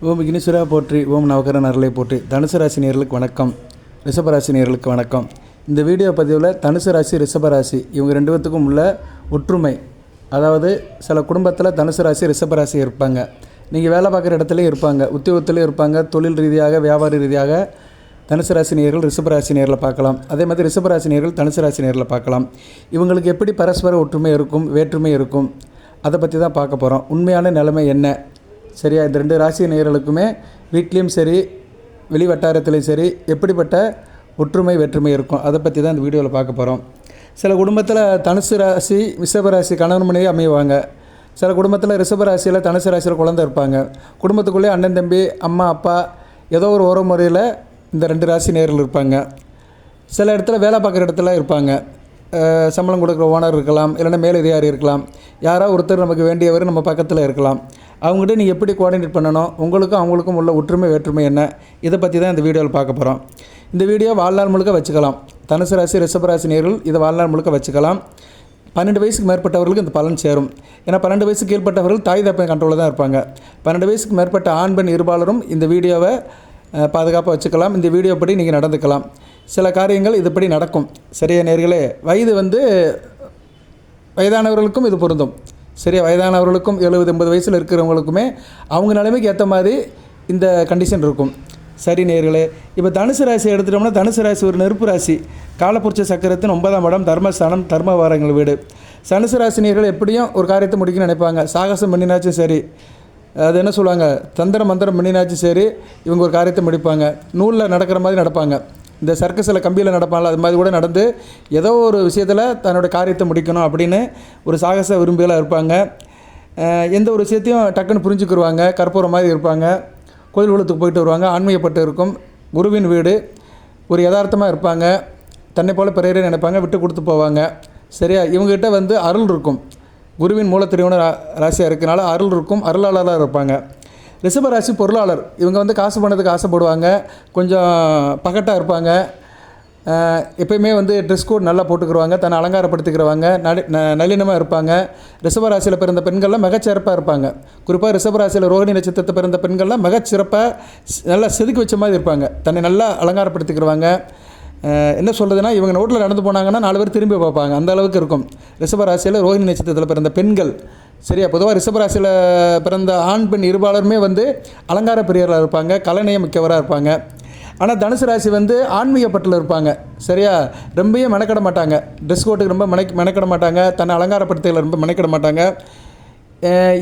ஓம் விக்னேஸ்வரா போற்றி, ஓம் நவகரன் அருளை போற்றி. தனுசு ராசி நேயர்களுக்கு வணக்கம், ரிஷபராசி நேயர்களுக்கு வணக்கம். இந்த வீடியோ பதிவில் தனுசு ராசி ரிஷபராசி இவங்க ரெண்டு பேர்த்துக்கும் உள்ள ஒற்றுமை, அதாவது சில குடும்பத்தில் தனுசு ராசி ரிஷபராசி இருப்பாங்க. நீங்கள் வேலை பார்க்குற இடத்துலையும் இருப்பாங்க, உத்தியோகத்துலேயும் இருப்பாங்க, தொழில் ரீதியாக வியாபார ரீதியாக தனுசு ராசி நேயர்கள் ரிஷபராசி நேரில் பார்க்கலாம். அதே மாதிரி ரிஷபராசி நேயர்கள் தனுசு ராசி நேரில் பார்க்கலாம். இவங்களுக்கு எப்படி பரஸ்பர ஒற்றுமை இருக்கும், வேற்றுமை இருக்கும், அதை பற்றி தான் பார்க்க போகிறோம். உண்மையான நிலைமை என்ன, சரியா? இந்த ரெண்டு ராசி நேயர்களுக்குமே வீட்லேயும் சரி வெளி வட்டாரத்துலேயும் சரி எப்படிப்பட்ட ஒற்றுமை வேற்றுமை இருக்கும், அதை பற்றி தான் இந்த வீடியோவில் பார்க்க போகிறோம். சில குடும்பத்தில் தனுசு ராசி ரிஷபராசி கணவன் மனைவி அமைவாங்க. சில குடும்பத்தில் ரிஷபராசியில் தனுசு ராசியில் குழந்தை இருப்பாங்க. குடும்பத்துக்குள்ளே அண்ணன் தம்பி அம்மா அப்பா ஏதோ ஒரு உறவு முறையில் இந்த ரெண்டு ராசி நேயர்கள் இருப்பாங்க. சில இடத்துல வேலை பார்க்குற இடத்துல இருப்பாங்க. சம்பளம் கொடுக்குற ஓனர் இருக்கலாம், இல்லைன்னா மேலதிகாரி இருக்கலாம், யாரோ ஒருத்தர் நமக்கு வேண்டியவர் நம்ம பக்கத்தில் இருக்கலாம். அவங்ககிட்ட நீங்கள் எப்படி கோஆர்டினேட் பண்ணணும், உங்களுக்கும் அவங்களுக்கும் உள்ள ஒற்றுமை வேற்றுமை என்ன, இதை பற்றி தான் இந்த வீடியோவில் பார்க்க போகிறோம். இந்த வீடியோ வாழ்நாள் முழுக்க வச்சுக்கலாம். தனுசு ராசி ரிஷபராசி நேயர்கள் இதை வாழ்நாள் முழுக்க வச்சுக்கலாம். 12 வயசுக்கு மேற்பட்டவர்களுக்கு இந்த பலன் சேரும். ஏன்னா 12 வயசுக்கு கீழ்பட்டவர்கள் தாய் தப்பன் கண்ட்ரோலில் தான் இருப்பாங்க. 12 வயசுக்கு மேற்பட்ட ஆண் பெண் இருபாலரும் இந்த வீடியோவை பாதுகாப்பாக வச்சுக்கலாம். இந்த வீடியோ படி நீங்கள் நடந்துக்கலாம். சில காரியங்கள் இதுபடி நடக்கும். சரியா நேர்களே? வயதானவர்களுக்கும் இது பொருந்தும். சரியா? வயதானவர்களுக்கும் 70-80 வயசில் இருக்கிறவங்களுக்குமே அவங்க நிலைமைக்கு ஏற்ற மாதிரி இந்த கண்டிஷன் இருக்கும். சரி நேர்களே, இப்போ தனுசு ராசி எடுத்துட்டோம்னா தனுசு ராசி ஒரு நெருப்பு ராசி. காலபுருஷ சக்கரத்தின் 9ஆம் இடம் தர்மஸ்தானம், தர்மவாரங்கள் வீடு. தனுசு ராசி நேர்கள் எப்படியும் ஒரு காரியத்தை முடிக்கணும்னு நினைப்பாங்க. சாகசம் பண்ணினாச்சும் சரி, அது என்ன சொல்லுவாங்க, தந்திரம் மந்திரம் பண்ணினாச்சும் சரி, இவங்க ஒரு காரியத்தை முடிப்பாங்க. நூலில் நடக்கிற மாதிரி நடப்பாங்க. இந்த சர்க்கஸில் கம்பியில் நடப்பாங்களா, அது மாதிரி கூட நடந்து ஏதோ ஒரு விஷயத்தில் தன்னோட காரியத்தை முடிக்கணும் அப்படின்னு ஒரு சாகச விரும்பிகளாக இருப்பாங்க. எந்த ஒரு விஷயத்தையும் டக்குன்னு புரிஞ்சுக்கிடுவாங்க. கற்பூரம் மாதிரி இருப்பாங்க. கோயில் குளத்துக்கு போயிட்டு வருவாங்க. ஆன்மீகப்பட்டு இருக்கும். குருவின் வீடு. ஒரு யதார்த்தமாக இருப்பாங்க. தன்னை போல் பிறரே நினைப்பாங்க. விட்டு கொடுத்து போவாங்க. சரியா? இவங்ககிட்ட அருள் இருக்கும். குருவின் மூலத்திரியோன ராசியாக இருக்கனால அருள் இருக்கும். அருளாளராக இருப்பாங்க. ரிஷபராசி பொருளாளர். இவங்க காசு பண்ணதுக்கு ஆசைப்படுவாங்க. கொஞ்சம் பகட்டாக இருப்பாங்க. எப்பயுமே ட்ரெஸ் கோட் நல்லா போட்டுக்கிறவாங்க. தன்னை அலங்காரப்படுத்திக்கிறவாங்க. நளினமாக இருப்பாங்க. ரிஷபராசியில் பிறந்த பெண்கள்லாம் மிகச்சிறப்பாக இருப்பாங்க. குறிப்பாக ரிஷபராசியில் ரோகிணி நட்சத்திரத்தை பிறந்த பெண்கள்லாம் மிகச்சிறப்பாக நல்லா செதுக்கி வச்ச மாதிரி இருப்பாங்க. தன்னை நல்லா அலங்காரப்படுத்திக்கிறவாங்க. என்ன சொல்கிறதுனா, இவங்க ரோட்டில் நடந்து போனாங்கன்னா 4 பேர் திரும்பி பார்ப்பாங்க. அந்த அளவுக்கு இருக்கும் ரிஷபராசியில் ரோகிணி நட்சத்திரத்தில் பிறந்த பெண்கள். சரியா? பொதுவாக ரிஷபராசியில் பிறந்த ஆண் பெண் இருபாலருமே அலங்கார பிரியராக இருப்பாங்க. கலைநயம் மிக்கவராக இருப்பாங்க. ஆனால் தனுசு ராசி ஆன்மீகப்பட்டில் இருப்பாங்க. சரியா? ரொம்பவே மெனக்கிட மாட்டாங்க. ட்ரெஸ் கோட்டுக்கு ரொம்ப மெனக்கிட மாட்டாங்க. தன்னை அலங்காரப்படுத்தையில் ரொம்ப மெனக்கிட மாட்டாங்க.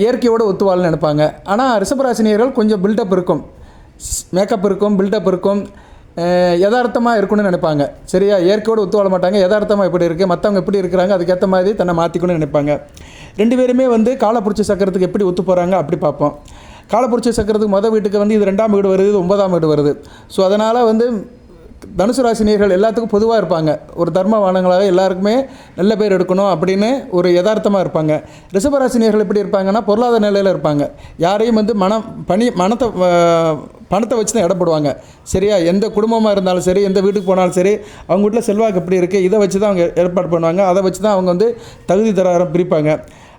இயற்கையோடு ஒத்துவாள்னு நினைப்பாங்க. ஆனால் ரிஷபராசினியர்கள் கொஞ்சம் பில்டப் இருக்கும், மேக்கப் இருக்கும், பில்டப் இருக்கும், யதார்த்தமாக இருக்கணும்னு நினைப்பாங்க. சரியா? இயற்கையோடு ஒத்து வாழ மாட்டாங்க. யதார்த்தமாக எப்படி இருக்குது, மற்றவங்க எப்படி இருக்கிறாங்க, அதுக்கேற்ற மாதிரி தன்னை மாற்றிக்கணும்னு நினைப்பாங்க. ரெண்டு பேருமே காலபுருஷ சக்கரத்துக்கு எப்படி ஒத்து போகிறாங்க அப்படி பார்ப்போம். காலபுருஷ சக்கரத்துக்கு மொதல் வீட்டுக்கு இது 2ஆம் வீடு வருது, 9ஆம் வீடு வருது. ஸோ அதனால் தனுசு ராசினியர்கள் எல்லாத்துக்கும் பொதுவாக இருப்பாங்க. ஒரு தர்மவானங்களாக எல்லாருக்குமே நல்ல பேர் எடுக்கணும் அப்படின்னு ஒரு யதார்த்தமாக இருப்பாங்க. ரிஷபராசினியர்கள் எப்படி இருப்பாங்கன்னா பொருளாதார நிலையில் இருப்பாங்க. யாரையும் பணத்தை வச்சு தான் இடப்படுவாங்க. சரியா? எந்த குடும்பமாக இருந்தாலும் சரி, எந்த வீட்டுக்கு போனாலும் சரி, அவங்க வீட்டில் செல்வாக்கு எப்படி இருக்குது இதை வச்சு தான் அவங்க ஏற்பாடு பண்ணுவாங்க. அதை வச்சு தான் அவங்க தகுதி தராரம் பிரிப்பாங்க.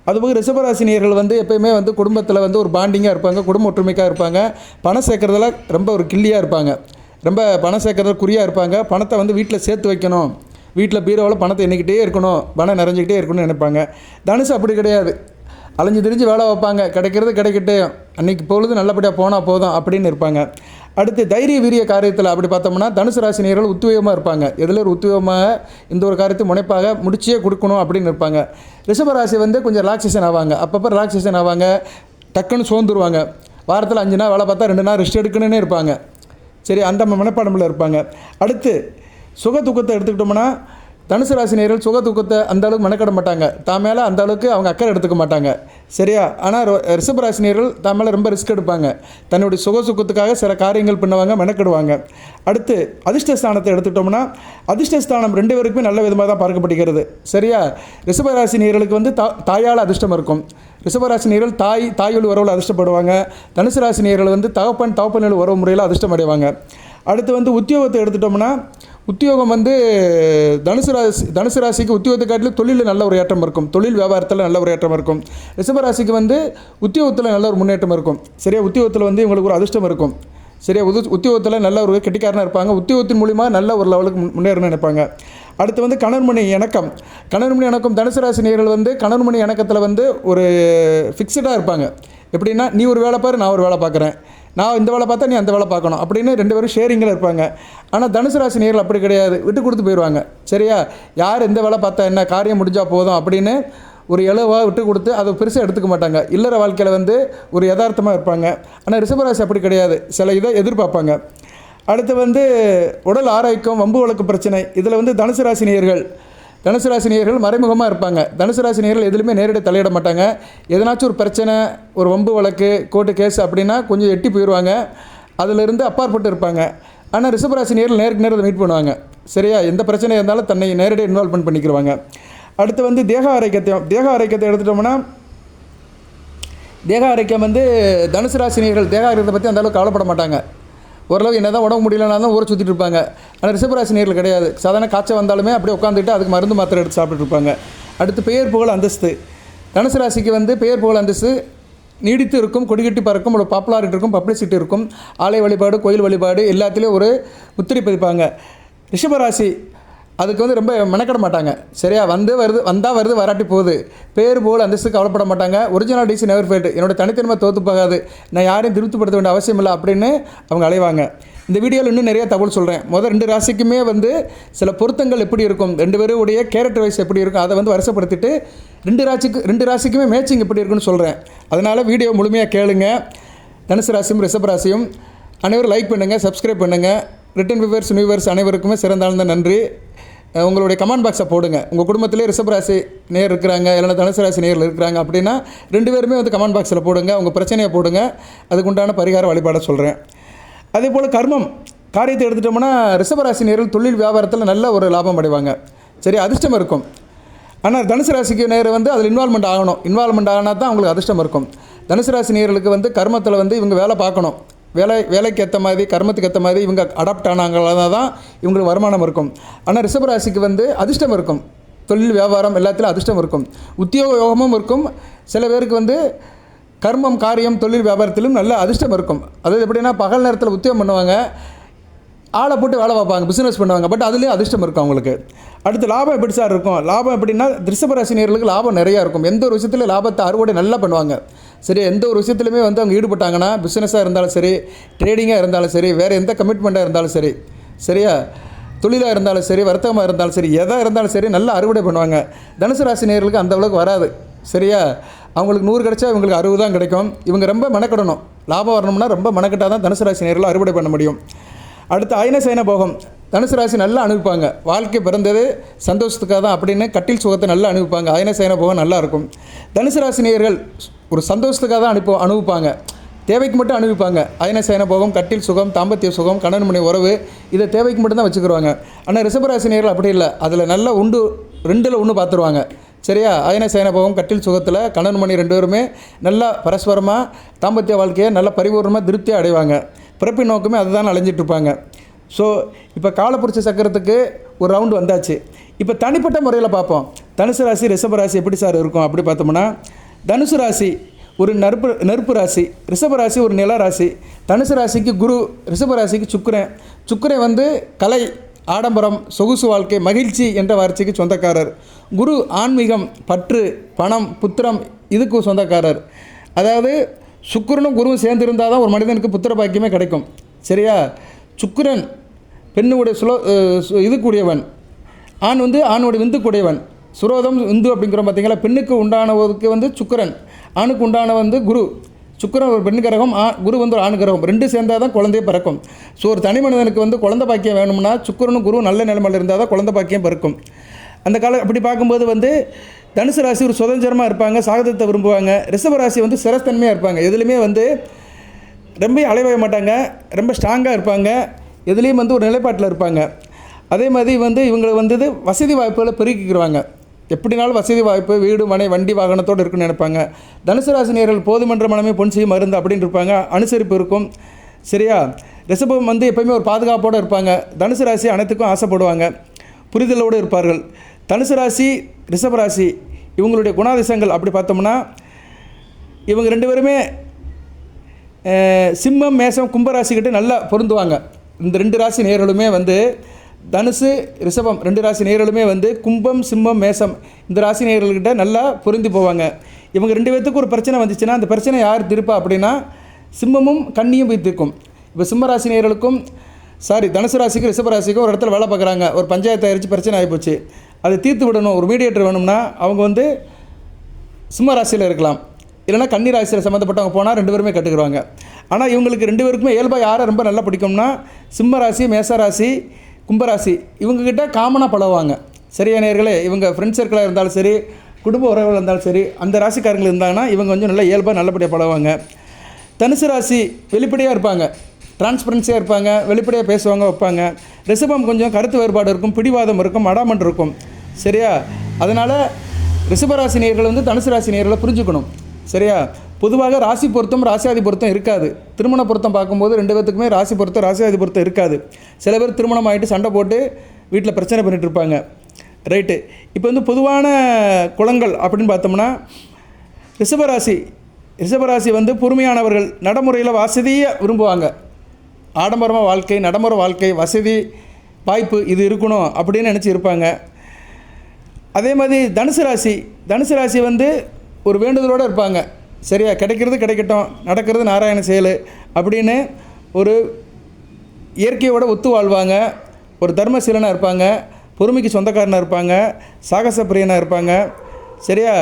அதுபோக ரிஷபராசினியர்கள் எப்போயுமே குடும்பத்தில் ஒரு பாண்டிங்காக இருப்பாங்க. குடும்ப ஒற்றுமைக்காக இருப்பாங்க. பணம் சேர்க்குறதுல ரொம்ப ஒரு கில்லியாக இருப்பாங்க. ரொம்ப பணம் சேர்க்கறதுல குறியாக இருப்பாங்க. பணத்தை வீட்டில் சேர்த்து வைக்கணும், வீட்டில் பீரோவில் பணத்தை எண்ணிக்கிட்டே இருக்கணும், பணம் நிறைஞ்சிக்கிட்டே இருக்கணும்னு நினைப்பாங்க. தனுசு அப்படி கிடையாது. அலைஞ்சு திரிஞ்சு வேலை வைப்பாங்க. கிடைக்கிறது கிடைக்கிட்டே, அன்றைக்கி பொழுது நல்லபடியாக போனால் போதும் அப்படின்னு இருப்பாங்க. அடுத்து தைரிய வீரிய காரியத்தில் அப்படி பார்த்தோம்னா தனுசு ராசினியர்கள் உத்வேகமாக இருப்பாங்க. எதில் ஒரு உத்வேகமாக இந்த ஒரு காரியத்தை முனைப்பாக முடிச்சே கொடுக்கணும் அப்படின்னு இருப்பாங்க. ரிஷபராசி கொஞ்சம் ரிலாக்ஸேஷன் ஆவாங்க. அப்பப்போ ரிலாக்ஸேஷன் ஆவாங்க. டக்குன்னு சோர்ந்துருவாங்க. வாரத்தில் 5 நாள் வேலை பார்த்தா 2 நாள் ரெஸ்ட் எடுக்கணுன்னே இருப்பாங்க. சரி, அந்த மனப்பாடமில் இருப்பாங்க. அடுத்து சுக துக்கத்தை எடுத்துக்கிட்டோம்னா தனுசு ராசினியர்கள் சுக துக்கத்தை அந்த அளவுக்கு மெனக்கிட மாட்டாங்க. தான் மேலே அந்த அளவுக்கு அவங்க அக்கறை எடுத்துக்க மாட்டாங்க. சரியா? ஆனால் ரிஷபராசினியர்கள் தான் மேலே ரொம்ப ரிஸ்க் எடுப்பாங்க. தன்னுடைய சுகத்துக்காக சில காரியங்கள் பண்ணுவாங்க, மெனக்கிடுவாங்க. அடுத்து அதிர்ஷ்டஸ்தானத்தை எடுத்துக்கிட்டோம்னா அதிர்ஷ்டஸ்தானம் 2 பேருக்குமே நல்ல விதமாக தான் பார்க்கப்படுகிறது. சரியா? ரிஷபராசினியர்களுக்கு தாயால் அதிர்ஷ்டம் இருக்கும். ரிஷபராசினியர்கள் தாய் உறவில் அதிர்ஷ்டப்படுவாங்க. தனுசு ராசினியர்கள் தகப்பன் உறவு முறையில் அதிர்ஷ்டம் அடைவாங்க. அடுத்து உத்தியோகத்தை எடுத்துட்டோம்னா உத்தியோகம் வந்து தனுசு ராசிக்கு உத்தியோகத்தை காட்டிலும் தொழிலில் நல்ல ஒரு ஏற்றம் இருக்கும், தொழில் வியாபாரத்தில் நல்ல ஒரு ஏற்றம் இருக்கும். ரிஷபராசிக்கு வந்து உத்தியோகத்தில் நல்ல ஒரு முன்னேற்றம் இருக்கும். சரியா, உத்தியோகத்தில் வந்து இவங்களுக்கு ஒரு அதிர்ஷ்டம் இருக்கும். சரியா, உத்தியோகத்தில் நல்ல ஒரு கெட்டிக்காரனாக இருப்பாங்க. உத்தியோகத்தின் மூலிமா நல்ல ஒரு லெவலுக்கு முன்னேறணும்னு நினைப்பாங்க. அடுத்து வந்து கணவன்மணி இணக்கம். கணவன்மணி இணக்கம் தனுசு ராசி நேயர்கள் வந்து கணவன்மணி இணக்கத்தில் வந்து ஒரு ஃபிக்ஸடாக இருப்பாங்க. எப்படின்னா, நீ ஒரு வேலை பாரு, நான் ஒரு வேலை பார்க்குறேன், நான் இந்த வேலை பார்த்தா நீ அந்த வேலை பார்க்கணும் அப்படின்னு 2 பேரும் ஷேரிங்கில் இருப்பாங்க. ஆனால் தனுசு ராசி நேயர்கள் அப்படி கிடையாது, விட்டு கொடுத்து போயிடுவாங்க. சரியா, யார் எந்த வேலை பார்த்தா என்ன, காரியம் முடிஞ்சால் போதும் அப்படின்னு ஒரு இலவாக விட்டு கொடுத்து அதை பெருசாக எடுத்துக்க மாட்டாங்க. இல்லற வாழ்க்கையில் வந்து ஒரு யதார்த்தமாக இருப்பாங்க. ஆனால் ரிஷபராசி அப்படி கிடையாது, சில இதை எதிர்பார்ப்பாங்க. அடுத்து வந்து உடல் ஆரோக்கியம், வம்பு வழக்கு பிரச்சனை. இதில் வந்து தனுசு ராசி நேயர்கள் மறைமுகமாக இருப்பாங்க. தனுசு ராசி நேயர்கள் எதுலையுமே நேரடி தலையிட மாட்டாங்க. எதனாச்சும் ஒரு பிரச்சனை, ஒரு வம்பு வழக்கு, கோர்ட்டு கேஸ் அப்படின்னா கொஞ்சம் எட்டி போயிடுவாங்க, அதிலிருந்து அப்பாற்பட்டு இருப்பாங்க. ஆனால் ரிஷபராசி நேயர்கள் நேருக்கு நேரம் மீட் பண்ணுவாங்க. சரியா, எந்த பிரச்சனை இருந்தாலும் தன்னை நேரடியாக இன்வால்வ்மெண்ட் பண்ணிக்கிடுவாங்க. அடுத்து வந்து தேக ஆரோக்கியத்தை எடுத்துட்டோம்னா, தேக ஆரோக்கியம் வந்து தனுசு ராசி நேயர்கள் தேக ஆரோக்கியத்தை பற்றி அந்தளவுக்கு கவலைப்பட மாட்டாங்க. ஓரளவு என்ன தான் உடம்பு முடியலனாலும் ஊரை சுற்றிட்டு இருப்பாங்க. ஆனால் ரிஷபராசி நேயர்கள் கிடையாது, சாதாரண காய்ச்சல் வந்தாலுமே அப்படியே உட்காந்துட்டு அதுக்கு மருந்து மாத்திரை எடுத்து சாப்பிட்டுட்டு இருப்பாங்க. அடுத்து பெயர் புகழ் அந்தஸ்து. தனுசு ராசிக்கு வந்து பெயர் புகழ் அந்தஸ்து நீடித்து இருக்கும், கொடிகட்டி பறக்கும், ஒரு பாப்புலாரிட்டி இருக்கும், பப்ளிசிட்டி இருக்கும், ஆலய வழிபாடு, கோயில் வழிபாடு எல்லாத்துலேயும் ஒரு முத்திரை பதிப்பாங்க. ரிஷபராசி அதுக்கு வந்து ரொம்ப மெனக்கட மாட்டாங்க. சரியா, வந்தால் வருது, வராட்டி போகுது. பேர் போல் அந்தஸ்துக்கு கவலைப்பட மாட்டாங்க. ஒரிஜினாலிட்டிஸ் நெவர் ஃபெயில்டு, என்னோட தனித்தன்மை தோற்று போகாது, நான் யாரையும் திருப்திப்படுத்த வேண்டிய அவசியம் இல்லை அப்படின்னு அவங்க அலைவாங்க. இந்த வீடியோவில் இன்னும் நிறைய தகவல் சொல்கிறேன். முதல் 2 ராசிக்குமே வந்து சில பொருத்தங்கள் எப்படி இருக்கும், 2 பேருடைய கேரக்டர் வைஸ் எப்படி இருக்கும், அதை வந்து வருஷப்படுத்திட்டு 2 ராசிக்குமே மேட்சிங் எப்படி இருக்குன்னு சொல்கிறேன். அதனால் வீடியோ முழுமையாக கேளுங்க. தனுசு ராசியும் ரிஷபராசியும் அனைவரும் லைக் பண்ணுங்கள், சப்ஸ்கிரைப் பண்ணுங்கள். ரிட்டன் வியூவர்ஸ் அனைவருக்குமே சிறந்தாழ்ந்த நன்றி. உங்களுடைய கமெண்ட் பாக்ஸை போடுங்க. உங்கள் குடும்பத்திலே ரிஷபராசி நேர் இருக்கிறாங்க, இல்லைனா தனுசு ராசி நேரில் இருக்கிறாங்க அப்படின்னா 2 பேருமே வந்து கமெண்ட் பாக்ஸில் போடுங்க, உங்கள் பிரச்சனையை போடுங்க, அதுக்குண்டான பரிகார வழிபாட சொல்கிறேன். அதே போல் காரியத்தை எடுத்துட்டோம்னா, ரிஷபராசி நேரில் தொழில் வியாபாரத்தில் நல்ல ஒரு லாபம் அடைவாங்க. சரி, அதிர்ஷ்டம் இருக்கும். ஆனால் தனுசு ராசிக்கு நேர் வந்து அதில் இன்வால்மெண்ட் ஆனால் தான் அவங்களுக்கு அதிர்ஷ்டம் இருக்கும். தனுசு ராசி நேர்களுக்கு வந்து கர்மத்தில் வந்து இவங்க வேலை பார்க்கணும். வேலைக்கு ஏற்ற மாதிரி, கர்மத்துக்கு ஏற்ற மாதிரி இவங்க அடாப்ட் ஆனாங்களா தான் இவங்களுக்கு வருமானம் இருக்கும். ஆனால் ரிஷபராசிக்கு வந்து அதிர்ஷ்டம் இருக்கும், தொழில் வியாபாரம் எல்லாத்திலும் அதிர்ஷ்டம் இருக்கும், உத்தியோக யோகமும் இருக்கும். சில பேருக்கு வந்து கர்மம், காரியம், தொழில் வியாபாரத்திலும் நல்ல அதிர்ஷ்டம் இருக்கும். அதாவது எப்படின்னா, பகல் நேரத்தில் உத்தியோகம் பண்ணுவாங்க, ஆளை போட்டு வேலை பார்ப்பாங்க, பிஸ்னஸ் பண்ணுவாங்க, பட் அதுலேயும் அதிர்ஷ்டம் இருக்கும் அவங்களுக்கு. அடுத்து லாபம் எப்படி சார் இருக்கும்? லாபம் எப்படின்னா, ரிஷபராசி நேயர்களுக்கு லாபம் நிறையா இருக்கும். எந்த ஒரு விஷயத்தில் லாபத்தை அறுவடை நல்லா பண்ணுவாங்க. சரி, எந்த ஒரு விஷயத்துலையுமே வந்து அவங்க ஈடுபட்டாங்கன்னா, பிஸ்னஸாக இருந்தாலும் சரி, ட்ரேடிங்காக இருந்தாலும் சரி, வேறு எந்த கமிட்மெண்ட்டாக இருந்தாலும் சரி, சரியா, தொழிலாக இருந்தாலும் சரி, வர்த்தகமாக இருந்தாலும் சரி, எதாக இருந்தாலும் சரி, நல்லா அறுவடை பண்ணுவாங்க. தனுசு ராசி நேயர்களுக்கு அந்த அளவுக்கு வராது. சரியா, அவங்களுக்கு 100 கிடைச்சா இவங்களுக்கு 60 தான் கிடைக்கும். இவங்க ரொம்ப மெனக்கடணும். லாபம் வரணும்னா ரொம்ப மெனக்கட்டால் தான் தனுசு ராசி நேயர்கள் அறுவடை பண்ண முடியும். அடுத்து அயன சயன போகம். தனுசு ராசி நல்லா அனுபவிப்பாங்க. வாழ்க்கை பிறந்தது சந்தோஷத்துக்காக தான் அப்படின்னு கட்டில் சுகத்தை நல்லா அனுபவிப்பாங்க. அயன சயன போகம் நல்லாயிருக்கும். தனுசு ராசி நேயர்கள் ஒரு சந்தோஷத்துக்காக தான் அனுபவிப்பாங்க, தேவைக்கு மட்டும் அனுபவிப்பாங்க. அயன சயன போகம், கட்டில் சுகம், தாம்பத்திய சுகம், கணவன் மனைவி உறவு, இதை தேவைக்கு மட்டும் தான் வச்சுக்கிடுவாங்க. ஆனால் ரிஷபராசி நேயர்கள் அப்படி இல்லை, அதில் நல்லா 2ல் 1 பார்த்துருவாங்க. சரியா, அயன சயன போகம், கட்டில் சுகத்தில் கணவன் மனைவி 2 பேருமே நல்லா பரஸ்பரமாக தாம்பத்திய வாழ்க்கையை நல்லா பரிபூர்ணமாக திருப்தியாக அடைவாங்க. பிறப்பின் நோக்கமே அதுதான் அலைஞ்சிட்ருப்பாங்க. ஸோ இப்போ காலப்புரட்சி சக்கரத்துக்கு ஒரு ரவுண்டு வந்தாச்சு. இப்போ தனிப்பட்ட முறையில் பார்ப்போம், தனுசு ராசி ரிஷபராசி எப்படி சார் இருக்கும் அப்படி பார்த்தோம்னா, தனுசு ராசி ஒரு நெருப்பு ராசி, ரிஷபராசி ஒரு நில ராசி. தனுசு ராசிக்கு குரு, ரிஷபராசிக்கு சுக்கிரன் வந்து கலை, ஆடம்பரம், சொகுசு வாழ்க்கை, மகிழ்ச்சி என்ற வார்த்தைக்கு சொந்தக்காரர். குரு ஆன்மீகம், பற்று, பணம், புத்திரம், இதுக்கு சொந்தக்காரர். அதாவது சுக்கிரனும் குருவும் சேர்ந்திருந்தால் தான் ஒரு மனிதனுக்கு புத்திர பாக்கியமே கிடைக்கும். சரியா, சுக்கிரன் பெண்ணுடைய இது கூடியவன், ஆண் வந்து ஆணுடைய விந்து கூடியவன். சுரோதம் விந்து அப்படிங்கிறோம் பார்த்தீங்களா, பெண்ணுக்கு உண்டானதுக்கு வந்து சுக்கிரன், ஆணுக்கு உண்டான வந்து குரு. சுக்கிரன் ஒரு பெண் கிரகம், குரு வந்து ஒரு ஆண் கிரகம், 2 சேர்ந்தால் தான் குழந்தையே பிறக்கும். ஸோ ஒரு தனி மனிதனுக்கு வந்து குழந்தை பாக்கியம் வேணும்னா சுக்கிரனும் குரு நல்ல நிலைமையில் இருந்தால் தான் குழந்தை பாக்கியம் பிறக்கும். அந்த அப்படி பார்க்கும்போது வந்து தனுசு ராசி ஒரு சுதந்திரமாக இருப்பாங்க, சாகதத்தை விரும்புவாங்க. ரிஷபராசி வந்து சிரஸ்தன்மையாக இருப்பாங்க, எதுலேயுமே வந்து ரொம்ப அலைவாய மாட்டாங்க, ரொம்ப ஸ்ட்ராங்காக இருப்பாங்க, எதுலேயும் வந்து ஒரு நிலைப்பாட்டில் இருப்பாங்க. அதே மாதிரி வந்து இவங்களை வந்து வசதி வாய்ப்புகளை பெருக்கிக்கிடுவாங்க. எப்படினாலும் வசதி வாய்ப்பு, வீடு, மனை, வண்டி, வாகனத்தோடு இருக்குன்னு நினைப்பாங்க. தனுசு ராசி நேயர்கள் போதுமன்ற மனமே பொன் செய்யும் மருந்து அப்படின்னு இருப்பாங்க. அனுசரிப்பு இருக்கும். சரியா, ரிஷபம் வந்து எப்போயுமே ஒரு பாதுகாப்போடு இருப்பாங்க. தனுசு ராசி அனைத்துக்கும் ஆசைப்படுவாங்க, புரிதலோடு இருப்பார்கள். தனுசு ராசி ரிஷபராசி இவங்களுடைய குணாதிசயங்கள் அப்படி பார்த்தோம்னா, இவங்க 2 பேருமே சிம்மம் மேசம் கும்பராசிக்கிட்ட நல்லா பொருந்துவாங்க. இந்த 2 ராசி நேயர்களுமே வந்து தனுசு ரிஷபம் 2 ராசி நேயர்களுமே வந்து கும்பம் சிம்மம் மேசம் இந்த ராசி நேயர்கள்கிட்ட நல்லா பொருந்தி போவாங்க. இவங்க 2 பேர்த்துக்கு ஒரு பிரச்சனை வந்துச்சுன்னா அந்த பிரச்சனை யார் தீர்ப்பா அப்படின்னா சிம்மமும் கன்னியும் போய் தீர்க்கும். இப்போ சிம்ம ராசி நேயர்களுக்கும் தனுசு ராசிக்கு ரிஷபராசிக்கும் ஒரு இடத்துல வேலை பார்க்குறாங்க, ஒரு பஞ்சாயத்து ஆயிடுச்சு, பிரச்சனை ஆகிப்போச்சு, அதை தீர்த்து விடணும், ஒரு மீடியேட்டர் வேணும்னா அவங்க வந்து சிம்ம ராசியில் இருக்கலாம், இல்லைனா கன்னி ராசியில் சம்மந்தப்பட்டவங்க போனால் 2 பேருமே கட்டுக்குருவாங்க. ஆனால் இவங்களுக்கு 2 பேருக்குமே இயல்பாக யாரை ரொம்ப நல்லா பிடிக்கும்னா சிம்ம ராசி மேசராசி கும்பராசி இவங்கக்கிட்ட காமனாக பழகுவாங்க. சரியா நேயர்களே, இவங்க ஃப்ரெண்ட் சர்க்கிளாக இருந்தாலும் சரி, குடும்ப உறவுகள் இருந்தாலும் சரி, அந்த ராசிக்காரங்கள் இருந்தாங்கன்னா இவங்க கொஞ்சம் நல்லா இயல்பாக நல்லபடியாக பழகுவாங்க. தனுசு ராசி வெளிப்படையாக இருப்பாங்க, டிரான்ஸ்பரன்சியாக இருப்பாங்க, வெளிப்படையாக பேசுவாங்க வைப்பாங்க. ரிஷபம் கொஞ்சம் கருத்து வேறுபாடு இருக்கும், பிடிவாதம் இருக்கும், அடாமண்ட் இருக்கும். சரியா, அதனால் ரிஷபராசி நேயர்கள் வந்து தனுசு ராசி நேயர்களை புரிஞ்சுக்கணும். சரியா, பொதுவாக ராசி பொருத்தம் ராசியாதி பொருத்தம் இருக்காது. திருமண பொருத்தம் பார்க்கும்போது 2 பேர்த்துக்குமே ராசி பொருத்தம் ராசியாதி பொருத்தம் இருக்காது. சில பேர் திருமணம் ஆகிட்டு சண்டை போட்டு வீட்டில் பிரச்சனை பண்ணிகிட்டு இருப்பாங்க. ரைட்டு. இப்போ வந்து பொதுவான குலங்கள் அப்படின்னு பார்த்தோம்னா ரிஷபராசி வந்து பொறுமையானவர்கள், நடைமுறையில் வசதியாக விரும்புவாங்க. ஆடம்பரமாக வாழ்க்கை, நடைமுறை வாழ்க்கை, வசதி வாய்ப்பு இது இருக்கணும் அப்படின்னு நினச்சி இருப்பாங்க. அதே மாதிரி தனுசு ராசி வந்து ஒரு வேண்டுதலோடு இருப்பாங்க. சரியா, கிடைக்கிறது கிடைக்கட்டும், நடக்கிறது நாராயண செயல் அப்படின்னு ஒரு இயற்கையோடு ஒத்து வாழ்வாங்க. ஒரு தர்மசீலனாக இருப்பாங்க, பொறுமைக்கு சொந்தக்காரனாக இருப்பாங்க, சாகச பிரியனாக இருப்பாங்க. சரியா,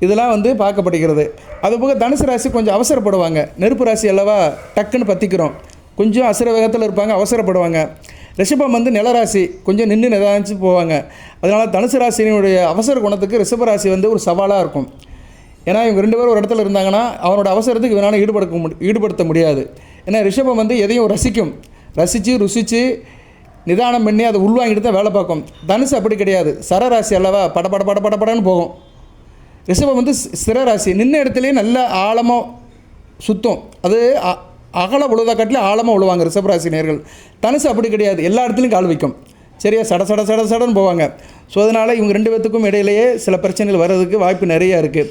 இதெல்லாம் வந்து பார்க்கப்படுகிறது. அதுபோக தனுசு ராசி கொஞ்சம் அவசரப்படுவாங்க. நெருப்பு ராசி அல்லவா, டக்குன்னு பற்றிக்கிறோம், கொஞ்சம் அசுர வேகத்தில் இருப்பாங்க, அவசரப்படுவாங்க. ரிஷபம் வந்து நிலராசி, கொஞ்சம் நின்று நிதானிச்சு போவாங்க. அதனால் தனுசு ராசியினுடைய அவசர குணத்துக்கு ரிஷபராசி வந்து ஒரு சவாலாக இருக்கும். ஏன்னா இவங்க 2 பேரும் ஒரு இடத்துல இருந்தாங்கன்னா அவனோட அவசரத்துக்கு இவனால் ஈடுபடுத்த முடியாது. ஏன்னா ரிஷபம் வந்து எதையும் ரசித்து ருசித்து நிதானம் பண்ணி அதை உள்வாங்கிட்டு தான் வேலை பார்க்கும். தனுசு அப்படி கிடையாது, சரராசி அல்லவா, படன்னு போகும். ரிஷபம் வந்து ஸ்திரராசி, நின்ன இடத்துலையே நல்ல ஆழமாக சுத்தம், அது அகல உழுதா காட்டிலும் ஆழமாக உழுவாங்க ரிஷபராசி நேயர்கள். தனுசு அப்படி கிடையாது, எல்லா இடத்துலையும் கால் வைக்கும். சரியா, சடன்னு போவாங்க. ஸோ அதனால் இவங்க 2 பேர்த்துக்கும் இடையிலேயே சில பிரச்சனைகள் வர்றதுக்கு வாய்ப்பு நிறையா இருக்குது.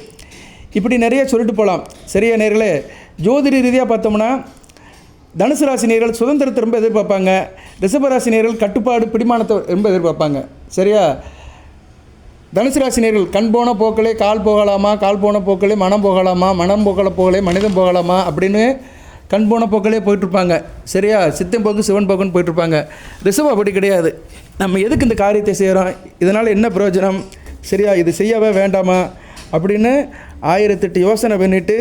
இப்படி நிறைய சொல்லிட்டு போகலாம். சரியா நேயர்களே, ஜோதிட ரீதியாக பார்த்தோம்னா தனுசு ராசி நேயர்கள் சுதந்திரத்தை ரொம்ப எதிர்பார்ப்பாங்க. ரிஷபராசி நேயர்கள் கட்டுப்பாடு பிடிமானத்தை ரொம்ப எதிர்பார்ப்பாங்க. சரியா, தனுசு ராசி நேயர்கள் கண் போன போக்களே கால் போகலாமா, கால் போன போக்களே மனம் போகலாமா, மனம் போகலே மனிதம் போகலாமா அப்படின்னு கண் போன போக்களே போயிட்டுருப்பாங்க. சரியா, சித்தம் போக்கு சிவன் போக்குன்னு போயிட்டுருப்பாங்க. ரிஷபம் அப்படி கிடையாது. நம்ம எதுக்கு இந்த காரியத்தை செய்கிறோம், இதனால் என்ன பிரயோஜனம், சரியா, இது செய்யவே வேண்டாமா அப்படின்னு 1008 யோசனை பண்ணிவிட்டு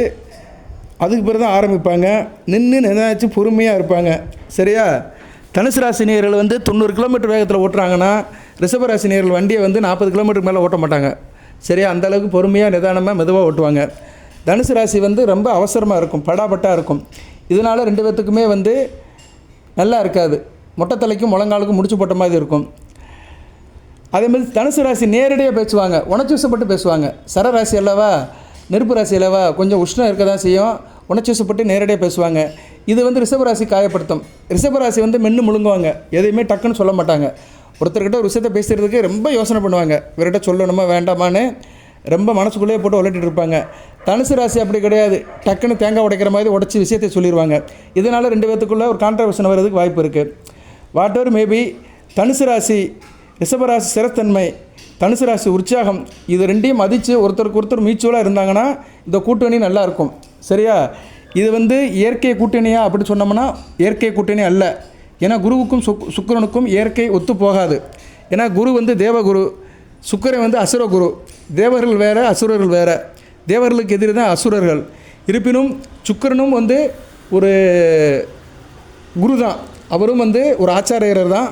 அதுக்கு பிறகு தான் ஆரம்பிப்பாங்க. நின்று நிதானிச்சு பொறுமையாக இருப்பாங்க. சரியா, தனுசு ராசி நேயர்கள் வந்து 90 கிலோமீட்டர் வேகத்தில் ஓட்டுறாங்கன்னா ரிஷபராசி நேயர்கள் வண்டியை வந்து 40 கிலோமீட்டருக்கு மேலே ஓட்ட மாட்டாங்க. சரியா, அந்தளவுக்கு பொறுமையாக நிதானமாக மெதுவாக ஓட்டுவாங்க. தனுசு ராசி வந்து ரொம்ப அவசரமாக இருக்கும், படாபட்டாக இருக்கும். இதனால் 2 பேர்த்துக்குமே வந்து நல்லா இருக்காது, மொட்டை தலைக்கும் முழங்காலுக்கும் முடிச்சு போட்ட மாதிரி இருக்கும். அதேமாதிரி தனுசு ராசி நேரடியாக பேசுவாங்க, உணர்ச்சிவசப்பட்டு பேசுவாங்க. சரராசி அல்லவா, நெருப்பு ராசி அல்லவா, கொஞ்சம் உஷ்ணம் இருக்க தான் செய்யும், உணர்ச்சிவசப்பட்டு நேரடியாக பேசுவாங்க. இது வந்து ரிஷபராசி காயப்படுத்தும். ரிஷபராசி வந்து மென்று முழுங்குவாங்க, எதையுமே டக்குன்னு சொல்ல மாட்டாங்க. ஒருத்தர்கிட்ட ஒரு விஷயத்தை பேசுகிறதுக்கு ரொம்ப யோசனை பண்ணுவாங்க, இவர்கிட்ட சொல்லணுமா வேண்டாமான்னு ரொம்ப மனசுக்குள்ளேயே போட்டு உலட்டிட்டு இருப்பாங்க. தனுசு ராசி அப்படி கிடையாது, டக்குன்னு தேங்காய் உடைக்கிற மாதிரி உடச்சி விஷயத்தை சொல்லிடுவாங்க. இதனால் 2 பேர்த்துக்குள்ளே ஒரு கான்ட்ரவர்ஷன் வர்றதுக்கு வாய்ப்பு இருக்குது. வாட் எவர் மேபி, தனுசு ராசி ரிஷபராசி சிறத்தன்மை, தனுசு ராசி உற்சாகம், இது 2ஐயும் மதித்து ஒருத்தருக்கு ஒருத்தர் மியூச்சுவலாக இருந்தாங்கன்னா இந்த கூட்டணி நல்லாயிருக்கும். சரியா, இது வந்து இயற்கை கூட்டணியா அப்படி சொன்னோம்னா இயற்கை கூட்டணி அல்ல. ஏன்னா குருவுக்கும் சுக்கிரனுக்கும் இயற்கை ஒத்து போகாது. ஏன்னா குரு வந்து தேவகுரு, சுக்கிரன் வந்து அசுரகுரு. தேவர்கள் வேறு, அசுரர்கள் வேறு. தேவர்களுக்கு எதிரி தான் அசுரர்கள். இருப்பினும் சுக்கிரனும் வந்து ஒரு குரு தான், அவரும் வந்து ஒரு ஆச்சாரியர் தான்,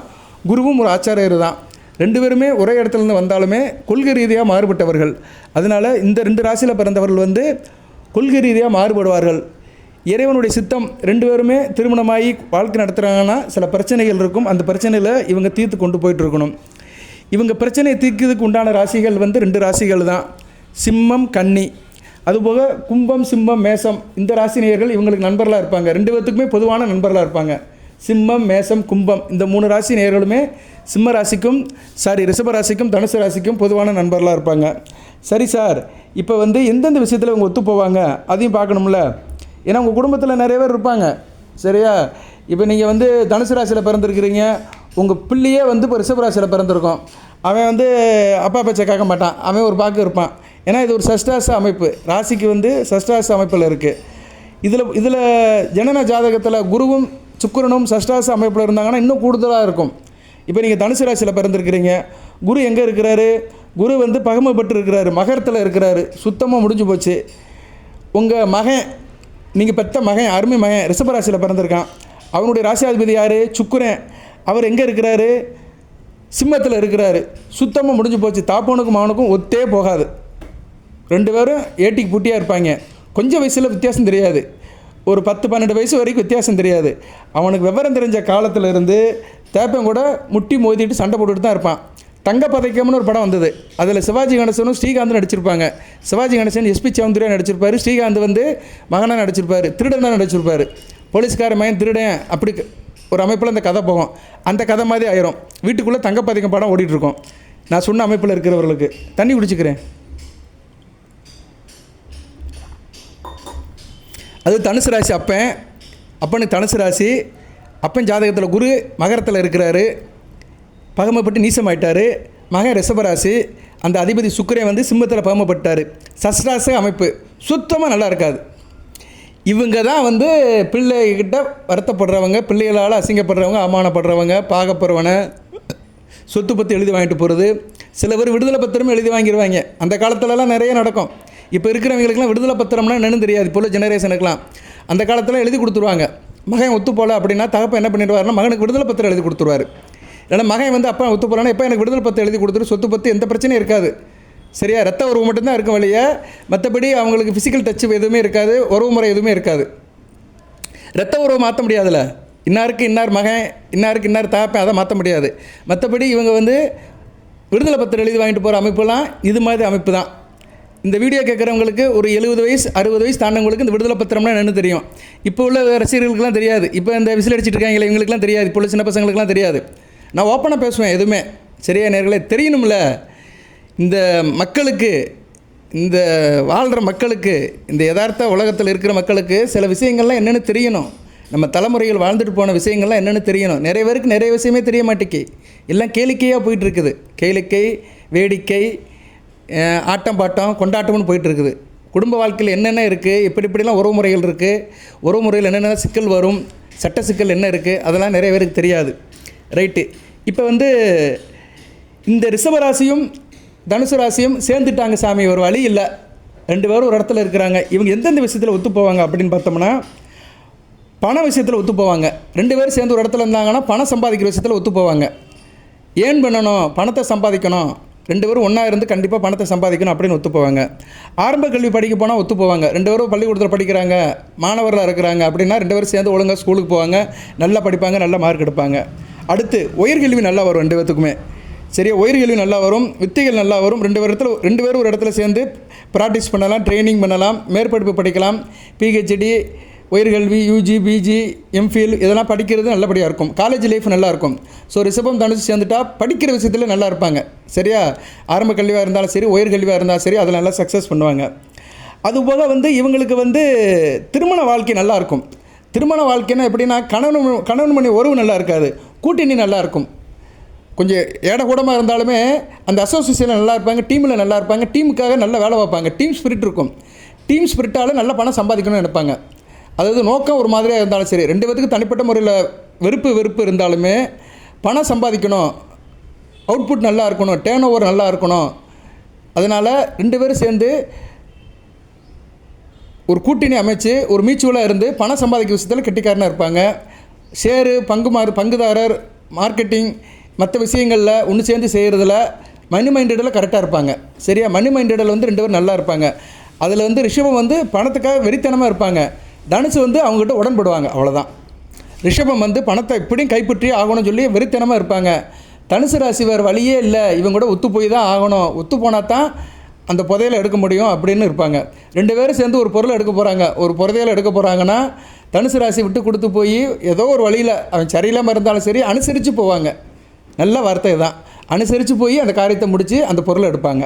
குருவும் ஒரு ஆச்சாரியர் தான். 2 பேருமே ஒரே இடத்துலேருந்து வந்தாலுமே கொள்கை ரீதியாக மாறுபட்டவர்கள். அதனால் இந்த 2 ராசியில் பிறந்தவர்கள் வந்து கொள்கை ரீதியாக மாறுபடுவார்கள். இறைவனுடைய சித்தம். 2 பேருமே திருமணமாகி வாழ்க்கை நடத்துகிறாங்கன்னா சில பிரச்சனைகள் இருக்கும், அந்த பிரச்சனையில் இவங்க தீர்த்து கொண்டு போயிட்டு இருக்கணும். இவங்க பிரச்சனையை தீர்க்கிறதுக்கு உண்டான ராசிகள் வந்து 2 ராசிகள் தான், சிம்மம் கன்னி. அதுபோக கும்பம் சிம்மம் மேசம் இந்த ராசி நேயர்கள் இவங்களுக்கு நண்பர்களாக இருப்பாங்க. 2 பேர்த்துக்குமே பொதுவான நண்பர்களாக இருப்பாங்க. சிம்மம், மேசம், கும்பம் இந்த 3 ராசி நேயர்களுமே ரிஷப ராசிக்கும் தனுசு ராசிக்கும் பொதுவான நண்பர்களாக இருப்பாங்க. சரி சார், இப்போ வந்து எந்தெந்த விஷயத்தில் இவங்க ஒத்து போவாங்க அதையும் பார்க்கணும்ல. ஏன்னா உங்கள் குடும்பத்தில் நிறைய பேர் இருப்பாங்க. சரியா? இப்போ நீங்கள் வந்து தனுசு ராசியில் பிறந்திருக்கிறீங்க, உங்கள் பிள்ளையே வந்து இப்போ ரிஷப ராசியில் பிறந்திருக்கோம். அவன் வந்து அப்பா பேச்சை கேட்க மாட்டான், அவன் ஒரு பாக்கு இருப்பான். ஏன்னா இது ஒரு சஷ்டாச அமைப்பு, ராசிக்கு வந்து சஷ்டாச அமைப்பில் இருக்குது. இதில் ஜனன ஜாதகத்தில் குருவும் சுக்கிரனும் சஷ்டாச அமைப்பில் இருந்தாங்கன்னா இன்னும் கூடுதலாக இருக்கும். இப்போ நீங்கள் தனுசு ராசியில் பிறந்திருக்கிறீங்க, குரு எங்கே இருக்கிறாரு? குரு வந்து பகமைப்பட்டு இருக்கிறாரு, மகரத்தில் இருக்கிறாரு. சுத்தமாக முடிஞ்சு போச்சு. உங்கள் மகன், நீங்கள் பெற்ற மகன், அருமை மகன் ரிஷபராசியில் பிறந்திருக்கான். அவனுடைய ராசியாதிபதி யார்? சுக்கிரன். அவர் எங்கே இருக்கிறாரு? சிம்மத்தில் இருக்கிறாரு. சுத்தமாக முடிஞ்சு போச்சு. தாப்பனுக்கும் மகனுக்கும் ஒத்தே போகாது. 2 பேரும் ஏட்டிக்கு பூட்டியாக இருப்பாங்க. கொஞ்சம் வயசில் வித்தியாசம் தெரியாது, ஒரு 10-12 வயசு வரைக்கும் வித்தியாசம் தெரியாது. அவனுக்கு விவரம் தெரிஞ்ச காலத்தில் இருந்து தேப்பன் கூட முட்டி மோதிட்டு சண்டை போட்டுட்டு தான் இருப்பான். தங்க பதைக்கம்னு ஒரு படம் வந்தது, அதில் சிவாஜி கணேசனும் ஸ்ரீகாந்தும் நடிச்சிருப்பாங்க. சிவாஜி கணேசன் எஸ்பி சௌந்தர்யா நடிச்சிருப்பார், ஸ்ரீகாந்த் வந்து மகனாக நடிச்சிருப்பார், திருடன் தான் நடிச்சிருப்பார். போலீஸ்கார மகன் திருடன், அப்படி ஒரு அமைப்பில் அந்த கதை போகும். அந்த கதை மாதிரி ஆயிரும். வீட்டுக்குள்ளே தங்க பதைக்கம் படம் ஓடிட்டுருக்கோம். நான் சொன்ன அமைப்பில் இருக்கிறவர்களுக்கு தண்ணி குடிச்சிக்கிறேன். அது தனுசு ராசி. அப்பனுக்கு தனுசு ராசி. அப்பன் ஜாதகத்தில் குரு மகரத்தில் இருக்கிறாரு, பகமைப்பட்டு நீசமாயிட்டார். மகன் ரிஷபராசி, அந்த அதிபதி சுக்கிரன் வந்து சிம்மத்தில் பகமைப்பட்டார். சஷ்டாச அமைப்பு சுத்தமாக நல்லா இருக்காது. இவங்க தான் வந்து பிள்ளைகிட்ட வருத்தப்படுறவங்க, பிள்ளைகளால் அசிங்கப்படுறவங்க, அவமானப்படுறவங்க, பாகப்படுறவனை, சொத்து பற்றி எழுதி வாங்கிட்டு போகிறது. சில பேர் விடுதலை பத்திரமும் எழுதி வாங்கிடுவாங்க. அந்த காலத்துலலாம் நிறைய நடக்கும். இப்போ இருக்கிறவங்களுக்குலாம் விடுதலை பத்திரம்னா என்னன்னு தெரியாது. இப்போ உள்ள ஜெனரேஷனுக்குலாம் அந்த காலத்தில் எழுதி கொடுத்துருவாங்க. மகன் ஒத்து போகல அப்படின்னா தகப்பன் என்ன பண்ணிடுவாருன்னா மகனுக்கு விடுதலை பத்திரம் எழுதி கொடுத்துருவார். இல்லைனா மகன் வந்து அப்பா ஒத்து போகலன்னா இப்போ எனக்கு விடுதலை பத்திரம் எழுதி கொடுத்துரு, சொத்து பற்றி எந்த பிரச்சனையும் இருக்காது. சரியா? ரத்த உறவு மட்டும்தான் இருக்கும் வழியே, மற்றபடி அவங்களுக்கு ஃபிசிக்கல் டச் எதுவுமே இருக்காது, உறவு முறை எதுவுமே இருக்காது. ரத்த உறவு மாற்ற முடியாதுல்ல, இன்னாருக்கு இன்னார் மகன், இன்னாருக்கு இன்னார் தகப்பன், அதை மாற்ற முடியாது. மற்றபடி இவங்க வந்து விடுதலை பத்திரம் எழுதி வாங்கிட்டு போகிற அமைப்புலாம் இது மாதிரி அமைப்பு தான். இந்த வீடியோ கேட்குறவங்களுக்கு ஒரு 70 வயசு 60 வயசு தாண்டவங்களுக்கு இந்த விடுதலை பத்திரம்னா என்னன்னு தெரியும். இப்போ உள்ள ரசிகர்களுக்கெல்லாம் தெரியாது. இப்போ இந்த விசில் அடிச்சிட்டு இருக்காங்களே இவங்களுக்குலாம் தெரியாது, இப்போ உள்ள சின்ன பசங்களுக்குலாம் தெரியாது. நான் ஓப்பனாக பேசுவேன் எதுவுமே. சரியா நேர்களே? தெரியணும்ல இந்த மக்களுக்கு, இந்த வாழ்கிற மக்களுக்கு, இந்த யதார்த்த உலகத்தில் இருக்கிற மக்களுக்கு சில விஷயங்கள்லாம் என்னென்னு தெரியணும். நம்ம தலைமுறைகள் வாழ்ந்துட்டு போன விஷயங்கள்லாம் என்னென்னு தெரியணும். நிறைய பேருக்கு நிறைய விஷயமே தெரிய மாட்டேங்கி, எல்லாம் கேளிக்கையாக போயிட்டுருக்குது. கேளிக்கை, வேடிக்கை, ஆட்டம் பாட்டம், கொண்டாட்டம்னு போயிட்டுருக்குது. குடும்ப வாழ்க்கையில் என்னென்ன இருக்குது, இப்படிலாம் உறவு முறைகள் இருக்குது, உறவு முறையில் என்னென்ன சிக்கல் வரும், சட்ட சிக்கல் என்ன இருக்குது, அதெல்லாம் நிறைய பேருக்கு தெரியாது. ரைட்டு. இப்போ வந்து இந்த ரிஷபராசியும் தனுசு ராசியும் சேர்ந்துட்டாங்க சாமி, ஒரு வழி இல்லை. 2 பேரும் ஒரு இடத்துல இருக்கிறாங்க. இவங்க எந்தெந்த விஷயத்தில் ஒத்து போவாங்க அப்படின்னு பார்த்தோம்னா, பண விஷயத்தில் ஒத்து போவாங்க. 2 பேரும் சேர்ந்து ஒரு இடத்துல இருந்தாங்கன்னா பணம் சம்பாதிக்கிற விஷயத்தில் ஒத்து போவாங்க. ஏன் பண்ணணும், பணத்தை சம்பாதிக்கணும், 2 பேரும் ஒன்றா இருந்து கண்டிப்பாக பணத்தை சம்பாதிக்கணும் அப்படின்னு ஒத்து போவாங்க. ஆரம்ப கல்வி படிக்க போனால் ஒத்து போவாங்க. 2 பேரும் பள்ளிக்கூடத்தில் படிக்கிறாங்க, மாணவர்களாக இருக்கிறாங்க அப்படின்னா 2 பேரும் சேர்ந்து ஒழுங்காக ஸ்கூலுக்கு போவாங்க, நல்லா படிப்பாங்க, நல்ல மார்க் எடுப்பாங்க. அடுத்து உயர்கல்வி நல்லா வரும் 2 பேத்துக்குமே. சரியா? உயர்கல்வி நல்லா வரும், வித்தைகள் நல்லா வரும். 2 பேரும் ஒரு இடத்துல சேர்ந்து ப்ராக்டிஸ் பண்ணலாம், ட்ரைனிங் பண்ணலாம், மேற்படிப்பு படிக்கலாம், பிஹெச்டி, உயர்கல்வி, யூஜி, பிஜி, எம்ஃபில் இதெல்லாம் படிக்கிறது நல்லபடியாக இருக்கும். காலேஜ் லைஃப் நல்லாயிருக்கும். ஸோ ரிஷபம் தனுசு சேர்ந்துட்டா படிக்கிற விஷயத்தில் நல்லா இருப்பாங்க. சரியா? ஆரம்ப கல்வியாக இருந்தாலும் சரி, உயர்கல்வியாக இருந்தாலும் சரி, அதில் நல்லா சக்ஸஸ் பண்ணுவாங்க. அதுபோக வந்து இவங்களுக்கு வந்து திருமண வாழ்க்கை நல்லாயிருக்கும். திருமண வாழ்க்கைன்னா எப்படின்னா கணவன் மணி உறவு நல்லா இருக்காது, கூட்டணி நல்லாயிருக்கும். கொஞ்சம் ஏடக்கூடமாக இருந்தாலுமே அந்த அசோசியேஷனில் நல்லா இருப்பாங்க, டீமில் நல்லா இருப்பாங்க, டீமுக்காக நல்ல வேலை பார்ப்பாங்க. டீம் ஸ்பிரிட் இருக்கும். டீம் ஸ்பிரிட்டால் நல்ல பணம் சம்பாதிக்கணும்னு நினைப்பாங்க. அதாவது நோக்கம் ஒரு மாதிரியாக இருந்தாலும் சரி, 2 பேத்துக்கு தனிப்பட்ட முறையில் வெறுப்பு இருந்தாலுமே பணம் சம்பாதிக்கணும், அவுட்புட் நல்லா இருக்கணும், டேர்ன் ஓவர் நல்லா இருக்கணும். அதனால் 2 பேரும் சேர்ந்து ஒரு கூட்டணி அமைச்சு ஒரு மியூச்சுவலாக இருந்து பணம் சம்பாதிக்கிற விஷயத்தில் கெட்டிக்காரனாக இருப்பாங்க. ஷேரு, பங்குதாரர், மார்க்கெட்டிங், மற்ற விஷயங்களில் ஒன்று சேர்ந்து செய்கிறதுல மணி மைண்டடில் கரெக்டாக இருப்பாங்க. சரியா? மணி மைண்டடில் வந்து 2 பேரும் நல்லா இருப்பாங்க. அதில் வந்து ரிஷபம் வந்து பணத்துக்காக வெறித்தனமாக இருப்பாங்க, தனுசு வந்து அவங்ககிட்ட உடன்படுவாங்க, அவ்வளோதான். ரிஷபம் வந்து பணத்தை எப்படியும் கைப்பற்றி ஆகணும்னு சொல்லி வெறித்தனமாக இருப்பாங்க. தனுசு ராசி வேறு வழியே இல்லை, இவங்க கூட ஒத்து போய் தான் ஆகணும், ஒத்து போனால் தான் அந்த புதையலை எடுக்க முடியும் அப்படின்னு இருப்பாங்க. 2 பேரும் சேர்ந்து ஒரு பொருளை எடுக்க போகிறாங்க. ஒரு புதையலை எடுக்க போகிறாங்கன்னா தனுசு ராசி விட்டு கொடுத்து போய் ஏதோ ஒரு வழியில் அவன் சரியில்லாமல் இருந்தாலும் சரி அனுசரித்து போவாங்க. நல்ல வார்த்தை தான். அனுசரித்து போய் அந்த காரியத்தை முடித்து அந்த பொருளை எடுப்பாங்க.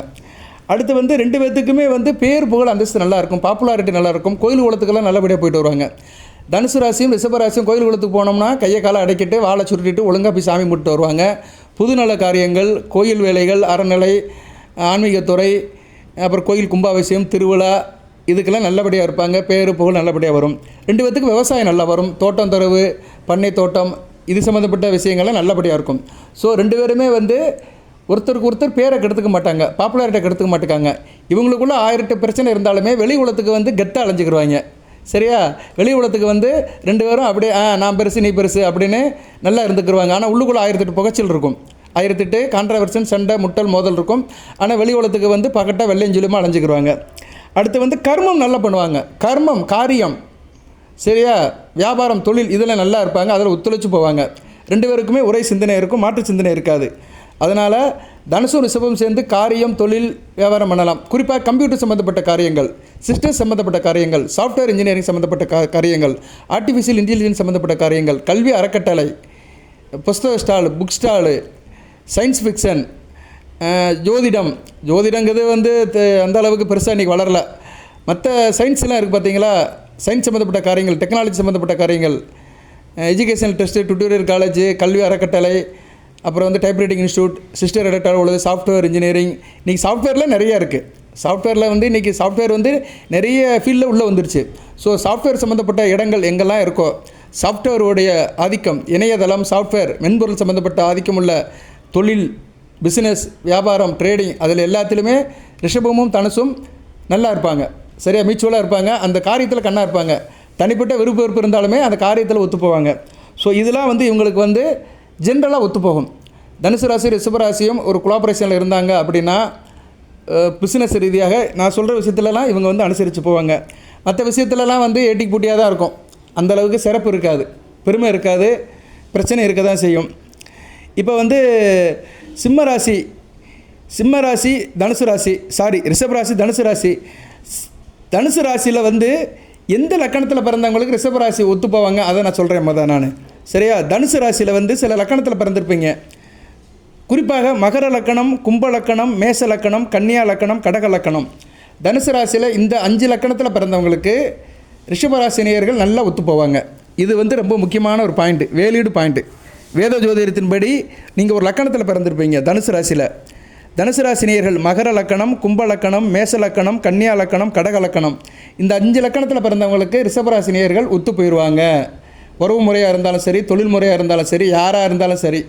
அடுத்து வந்து 2 பேர்த்துக்குமே வந்து பேர் புகழ் அந்தஸ்து நல்லாயிருக்கும், பாப்புலாரிட்டி நல்லாயிருக்கும், கோயில் குளத்துக்கெல்லாம் நல்லபடியாக போயிட்டு வருவாங்க. தனுசு ராசியும் ரிஷபராசியும் கோயில் குளத்துக்கு போனோம்னா கையை காலை அடைக்கிட்டு வாழை சுருட்டிட்டு ஒழுங்காக போய் சாமி கும்பிட்டு வருவாங்க. புதுநல காரியங்கள், கோயில் வேலைகள், அறநிலை, ஆன்மீகத்துறை, அப்புறம் கோயில் கும்பாபிஷேகம், திருவிழா, இதுக்கெல்லாம் நல்லபடியாக இருப்பாங்க. பேர் புகழ் நல்லபடியாக வரும். 2 பேர்த்துக்கு விவசாயம் நல்லா வரும். தோட்டம் தொரவு, பண்ணை தோட்டம், இது சம்மந்தப்பட்ட விஷயங்கள்லாம் நல்லபடியாக இருக்கும். ஸோ 2 பேருமே வந்து ஒருத்தருக்கு ஒருத்தர் பேரை கெடுத்துக்க மாட்டாங்க, பாப்புலாரிட்டியை கெடுத்துக்க மாட்டாங்க. இவங்களுக்குள்ள 1008 பிரச்சனை இருந்தாலுமே வெளி உலகத்துக்கு வந்து கெத்தாக அலைஞ்சிக்கிடுவாங்க. சரியா? வெளி உலகத்துக்கு வந்து 2 பேரும் அப்படியே நான் பெருசு நீ பெருசு அப்படின்னு நல்லா இருந்துக்குருவாங்க. ஆனால் உள்ளுக்குள்ளே 1008 புகைச்சல் இருக்கும், 1008 கான்ட்ரவர்சன், சண்டை, முட்டல், மோதல் இருக்கும். ஆனால் வெளி உலகத்துக்கு வந்து பக்கட்டாக வெள்ளையும் சொல்லியுமா அலைஞ்சிக்கிடுவாங்க. அடுத்து வந்து கர்மம் நல்லா பண்ணுவாங்க. கர்மம், காரியம், சரியா, வியாபாரம், தொழில், இதில் நல்லா இருப்பாங்க. அதில் ஒத்துழைச்சு போவாங்க. 2 பேருக்குமே ஒரே சிந்தனை இருக்கும், மாற்று சிந்தனை இருக்காது. அதனால் தனுசும் ரிஷபம் சேர்ந்து காரியம், தொழில், வியாபாரம் பண்ணலாம். குறிப்பாக கம்ப்யூட்டர் சம்மந்தப்பட்ட காரியங்கள், சிஸ்டம் சம்மந்தப்பட்ட காரியங்கள், சாஃப்ட்வேர் இன்ஜினியரிங் சம்மந்தப்பட்ட காரியங்கள், ஆர்டிஃபிஷியல் இன்டெலிஜென்ஸ் சம்மந்தப்பட்ட காரியங்கள், கல்வி அறக்கட்டளை, புஸ்தக stall, book stall, science fiction, ஜோதிடங்கிறது வந்து அந்த அளவுக்கு பெருசாக இன்றைக்கி வளரல. மற்ற சயின்ஸ்லாம் இருக்குது பார்த்தீங்களா, சயின்ஸ் சம்மந்தப்பட்ட காரியங்கள், டெக்னாலஜி சம்மந்தப்பட்ட காரியங்கள், எஜுகேஷனல் டெஸ்ட்டு, டுட்டோரியல் காலேஜ், கல்வி அறக்கட்டளை, அப்புறம் வந்து டைப்ரைட்டிங் இன்ஸ்டியூட், சிஸ்டர் எடக்டால் உள்ளது, சாஃப்ட்வேர் இன்ஜினியரிங். இன்றைக்கி சாஃப்ட்வேரில் நிறையா இருக்குது. சாஃப்ட்வேரில் வந்து இன்றைக்கி சாஃப்ட்வேர் வந்து நிறைய ஃபீல்டில் உள்ளே வந்துருச்சு. ஸோ சாஃப்ட்வேர் சம்மந்தப்பட்ட இடங்கள் எங்கெல்லாம் இருக்கோ, சாஃப்ட்வேருடைய ஆதிக்கம், இணையதளம், சாஃப்ட்வேர், மென்பொருள் சம்மந்தப்பட்ட ஆதிக்கம் உள்ள தொழில், பிஸ்னஸ், வியாபாரம், ட்ரேடிங், அதில் எல்லாத்திலுமே ரிஷபமும் தனுசும் நல்லா இருப்பாங்க. சரியா? மியூச்சுவலாக இருப்பாங்க. அந்த காரியத்தில் கண்ணாக இருப்பாங்க. தனிப்பட்ட விருப்ப வெறுப்பு இருந்தாலுமே அந்த காரியத்தில் ஒத்து போவாங்க. ஸோ இதெல்லாம் வந்து இவங்களுக்கு வந்து ஜென்ரலாக ஒத்துப்போகும். தனுசு ராசி ரிஷபராசியும் ஒரு கொலாபரேஷனில் இருந்தாங்க அப்படின்னா பிஸ்னஸ் ரீதியாக நான் சொல்கிற விஷயத்துலலாம் இவங்க வந்து அனுசரித்து போவாங்க. மற்ற விஷயத்துலலாம் வந்து ஏட்டிக்கு பூட்டியாக தான் இருக்கும். அந்தளவுக்கு சிறப்பு இருக்காது, பெருமை இருக்காது, பிரச்சனை இருக்க தான் செய்யும். இப்போ வந்து சிம்ம ராசி தனுசு ராசி, ரிஷபராசி தனுசு ராசி. தனுசு ராசியில் வந்து எந்த லக்கணத்தில் பிறந்தவங்களுக்கு ரிஷபராசி ஒத்து போவாங்க அதை நான் சொல்கிறேன் நான். சரியா? தனுசு ராசியில் வந்து சில லக்கணத்தில் பிறந்திருப்பீங்க. குறிப்பாக மகர லக்கணம், கும்ப லக்கணம், மேச லக்கணம், கன்னியா லக்கணம், கடக லக்கணம். தனுசு ராசியில் இந்த 5 லக்கணத்தில் பிறந்தவங்களுக்கு ரிஷபராசினியர்கள் நல்லா ஒத்து போவாங்க. இது வந்து ரொம்ப முக்கியமான ஒரு பாயிண்ட்டு, வேலீடு பாயிண்ட்டு. வேத ஜோதிடத்தின்படி நீங்கள் ஒரு லக்கணத்தில் பிறந்திருப்பீங்க தனுசு ராசியில். தனுசு ராசினியர்கள் மகர லக்கணம், கும்ப லக்கணம், மேச லக்கணம், கன்னியா லக்கணம், கடக லக்கணம், இந்த 5 லக்கணத்தில் பிறந்தவங்களுக்கு ரிஷபராசினியர்கள் ஒத்து போயிடுவாங்க. உறவு முறையாக இருந்தாலும் சரி, தொழில் முறையாக இருந்தாலும் சரி, யாராக இருந்தாலும் சரி,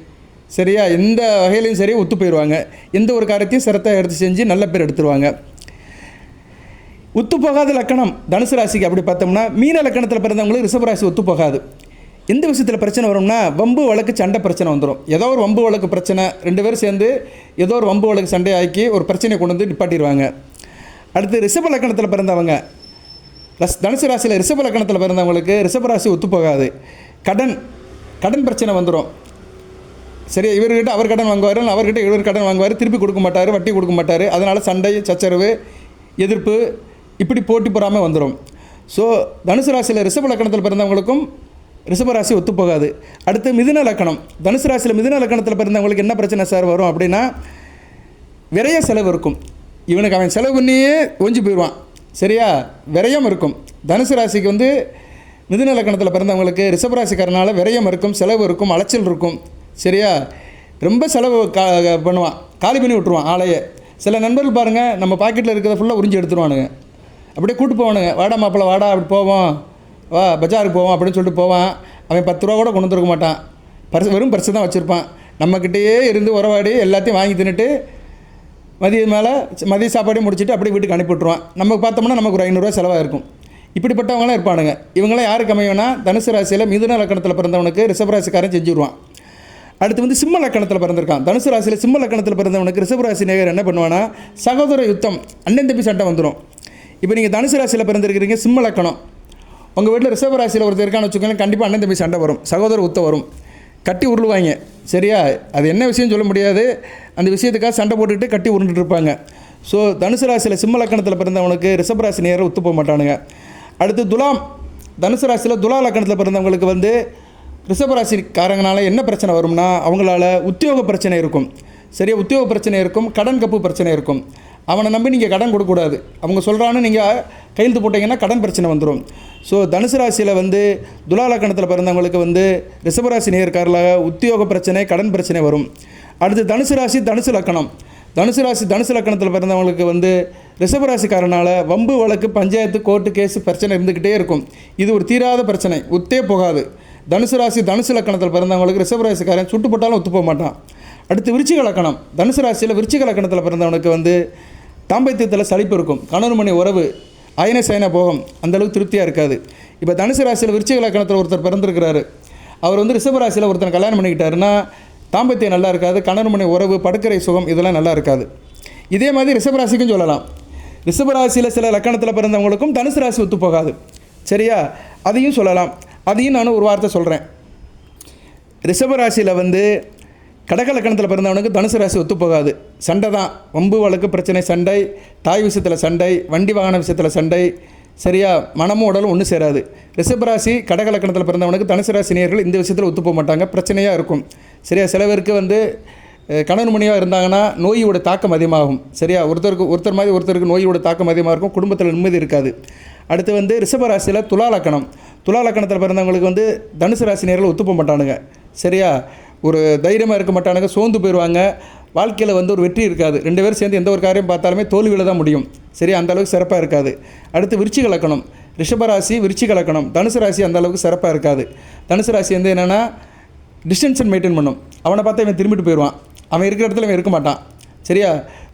சரியா, எந்த வகையிலையும் சரி ஒத்து போயிடுவாங்க. எந்த ஒரு காரியத்தையும் சிரத்தை எடுத்து செஞ்சு நல்ல பேர் எடுத்துருவாங்க. ஒத்து போகாத லக்கணம் தனுசு ராசிக்கு அப்படி பார்த்தோம்னா மீன லக்கணத்தில் பிறந்தவங்களுக்கு ரிஷபராசி ஒத்து போகாது. எந்த விஷயத்தில் பிரச்சனை வரும்னா வம்பு வழக்கு சண்டை பிரச்சனை வந்துடும். ஏதோ ஒரு வம்பு வழக்கு பிரச்சனை, 2 பேரும் சேர்ந்து ஏதோ ஒரு வம்பு வழக்கு சண்டையாக்கி ஒரு பிரச்சனையை கொண்டு வந்து நிப்பாட்டிடுவாங்க. அடுத்து ரிஷப லக்கணத்தில் பிறந்தவங்க, தனுசு ராசியில் ரிஷப லக்கணத்தில் பிறந்தவங்களுக்கு ரிஷபராசி ஒத்து போகாது. கடன் பிரச்சனை வந்துடும். சரி, இவர்கிட்ட அவர் கடன் வாங்குவார், அவர்கிட்ட இவர் கடன் வாங்குவார், திருப்பி கொடுக்க மாட்டார், வட்டி கொடுக்க மாட்டார். அதனால் சண்டை, சச்சரவு, எதிர்ப்பு, இப்படி போட்டி போகாமல் வந்துடும். ஸோ தனுசு ராசியில் ரிஷப லக்கணத்தில் பிறந்தவங்களுக்கும் ரிஷபராசி ஒத்து போகாது. அடுத்து மிதுன லக்கணம். தனுசு ராசியில் மிதுன லக்கணத்தில் பிறந்தவங்களுக்கு என்ன பிரச்சனை சார் வரும் அப்படின்னா விரைய செலவு இருக்கும். இவனுக்கு அவன் செலவு பண்ணியே ஒஞ்சி போயிடுவான். சரியா? விரயம் இருக்கும். தனுசு ராசிக்கு வந்து மிதுன லக்கணத்தில் பிறந்தவங்களுக்கு ரிஷபராசிக்காரனால் விரயம் இருக்கும், செலவு இருக்கும், அலைச்சல் இருக்கும். சரியா? ரொம்ப செலவு பண்ணுவான், காலி பண்ணி விட்ருவான் ஆளையே. சில நண்பர்கள் பாருங்கள், நம்ம பாக்கெட்டில் இருக்கிறத ஃபுல்லாக உறிஞ்சி எடுத்துருவானுங்க. அப்படியே கூப்பிட்டு போவானுங்க, வாடா மாப்பிள்ள வாடா, அப்படி போவோம், வா பஜாருக்கு போவோம் அப்படின்னு சொல்லிட்டு போவான். அவன் 10 ரூபா கூட கொண்டு வந்துருக்க மாட்டான். வெறும் பரிசு தான் வச்சுருப்பான். நம்மக்கிட்டேயே இருந்து உறவாடி எல்லாத்தையும் வாங்கி தின்னுட்டு மதிய சாப்பாடையும் முடிச்சுட்டு அப்படியே வீட்டுக்கு அனுப்பிவிட்ருவான். நமக்கு பார்த்தோம்னா நமக்கு ஒரு 500 ரூபா செலவாக இருக்கும். இப்படிப்பட்டவங்களாம் இருப்பானுங்க. இவங்களாம் யாருக்கு அமையும்னா தனுசு ராசியில் மிதுன லக்கணத்தில் பிறந்தவனுக்கு ரிஷபராசிக்காரன் செஞ்சுருவான். அடுத்து வந்து சிம்ம லக்கணத்தில் பிறந்திருக்கான். தனுசு ராசியில் சிம்ம லக்கணத்தில் பிறந்தவனுக்கு ரிஷபராசி நேயர் என்ன பண்ணுவானா சகோதர யுத்தம், அண்ணன் தம்பி சண்டை வந்துடும். இப்போ நீங்கள் தனுசு ராசியில் பிறந்திருக்கிறீங்க, சிம்ம லக்கணம், உங்கள் வீட்டில் ரிஷபராசியில் ஒருத்தர் இருக்கான்னு வச்சுக்கோங்களேன், கண்டிப்பாக அண்ணன் தம்பி சண்டை வரும், சகோதர யுத்தம் வரும், கட்டி உருளுவாங்க. சரியா? அது என்ன விஷயம் சொல்ல முடியாது. அந்த விஷயத்துக்காக சண்டை போட்டுக்கிட்டு கட்டி உருண்டுட்டு இருப்பாங்க. ஸோ தனுசு ராசியில் சிம்ம லக்கணத்தில் பிறந்தவனுக்கு ரிஷபராசி நேரம் ஒத்து போக மாட்டானுங்க. அடுத்து துலாம். தனுசு ராசியில் துலா லக்னத்தில் பிறந்தவங்களுக்கு வந்து ரிஷபராசிக்காரங்கனால என்ன பிரச்சனை வரும்னா, அவங்களால உத்தியோக பிரச்சனை இருக்கும். சரியா, உத்தியோக பிரச்சனை இருக்கும், கடன் கப்பு பிரச்சனை இருக்கும். அவனை நம்பி நீங்கள் கடன் கொடுக்கக்கூடாது. அவங்க சொல்கிறான்னு நீங்கள் கையெழுத்து போட்டிங்கன்னா கடன் பிரச்சனை வந்துடும். ஸோ தனுசு ராசியில் வந்து துலா லக்னத்தில் பிறந்தவங்களுக்கு வந்து ரிஷபராசி நேர்காரலாக உத்தியோக பிரச்சனை, கடன் பிரச்சனை வரும். அடுத்து தனுசு ராசி தனுசு லக்னம். தனுசு ராசி தனுசு லக்னத்தில் பிறந்தவங்களுக்கு வந்து ரிஷபராசிக்காரனால் வம்பு வழக்கு, பஞ்சாயத்து, கோர்ட்டு கேஸு பிரச்சனை இருந்துக்கிட்டே இருக்கும். இது ஒரு தீராத பிரச்சனை, ஒத்தே போகாது. தனுசு ராசி தனுசு லக்னத்தில் பிறந்தவங்களுக்கு ரிஷபராசிக்காரன் சுட்டு போட்டாலும் ஒத்து போக மாட்டான். அடுத்து விருச்சிக லக்னம். தனுசு ராசியில் விருச்சிக லக்னத்தில் பிறந்தவனுக்கு வந்து தாம்பத்தியத்தில் சலிப்பு இருக்கும், கணவன் மணி உறவு அயன சயன போகம் அந்தளவுக்கு திருப்தியாக இருக்காது. இப்போ தனுசு ராசியில் விருச்சிக லக்னத்தில் ஒருத்தர் பிறந்திருக்கிறாரு, அவர் வந்து ரிஷபராசியில் ஒருத்தர் கல்யாணம் பண்ணிக்கிட்டாருன்னா தாம்பத்தியம் நல்லா இருக்காது, கணவன் மணி உறவு, படுக்கரை சுகம் இதெல்லாம் நல்லா இருக்காது. இதே மாதிரி ரிஷபராசிக்கும் சொல்லலாம். ரிஷபராசியில் சில லக்கணத்தில் பிறந்தவங்களுக்கும் தனுசு ராசி ஒத்து போகாது. சரியா, அதையும் சொல்லலாம். அதையும் நான் ஒரு வார்த்தை சொல்கிறேன். ரிஷபராசியில் வந்து கடக லக்கணத்தில் பிறந்தவனுக்கு தனுசு ராசி ஒத்து போகாது. சண்டை தான், வம்பு வழக்கு பிரச்சனை, சண்டை, தாய் விஷயத்தில் சண்டை, வண்டி வாகன விஷயத்தில் சண்டை. சரியா, மனமும் உடலும் ஒன்று சேராது. ரிஷபராசி கடக லக்கணத்தில் பிறந்தவனுக்கு தனுசு ராசி நேயர்கள் இந்த விஷயத்தில் ஒத்து போக மாட்டாங்க, பிரச்சனையாக இருக்கும். சரியா, சில பேருக்கு வந்து கணவன் மணியாக இருந்தாங்கன்னா நோயோட தாக்கம் அதிகமாகும். சரியா, ஒருத்தர் மாதிரி ஒருத்தருக்கு நோயோட தாக்கம் அதிகமாக இருக்கும், குடும்பத்தில் நிம்மதி இருக்காது. அடுத்து வந்து ரிஷபராசியில் துலா லக்கணம். துலா லக்கணத்தில் பிறந்தவங்களுக்கு வந்து தனுசு ராசி நேயர்கள் ஒத்து போக மாட்டானுங்க. சரியா, ஒரு தைரியமாக இருக்க மாட்டானுங்க, சோர்ந்து போயிடுவாங்க, வாழ்க்கையில் வந்து ஒரு வெற்றி இருக்காது. ரெண்டு பேரும் சேர்ந்து எந்த ஒரு காரியம் பார்த்தாலுமே தோல்வியில் தான் முடியும். சரியா, அந்த அளவுக்கு சிறப்பாக இருக்காது. அடுத்து விருச்சிக லக்கணம். ரிஷபராசி விருச்சிக லக்கணம். தனுசு ராசி அந்த அளவுக்கு சிறப்பாக இருக்காது. தனுசு ராசி வந்து என்னென்னா டிஸ்டன்ஸை மெயின்டைன் பண்ணும். அவனை பார்த்தா இவன் திரும்பிட்டு போயிடுவான், அவன் இருக்கிற இடத்துல இவன் இருக்க மாட்டான். சரியா,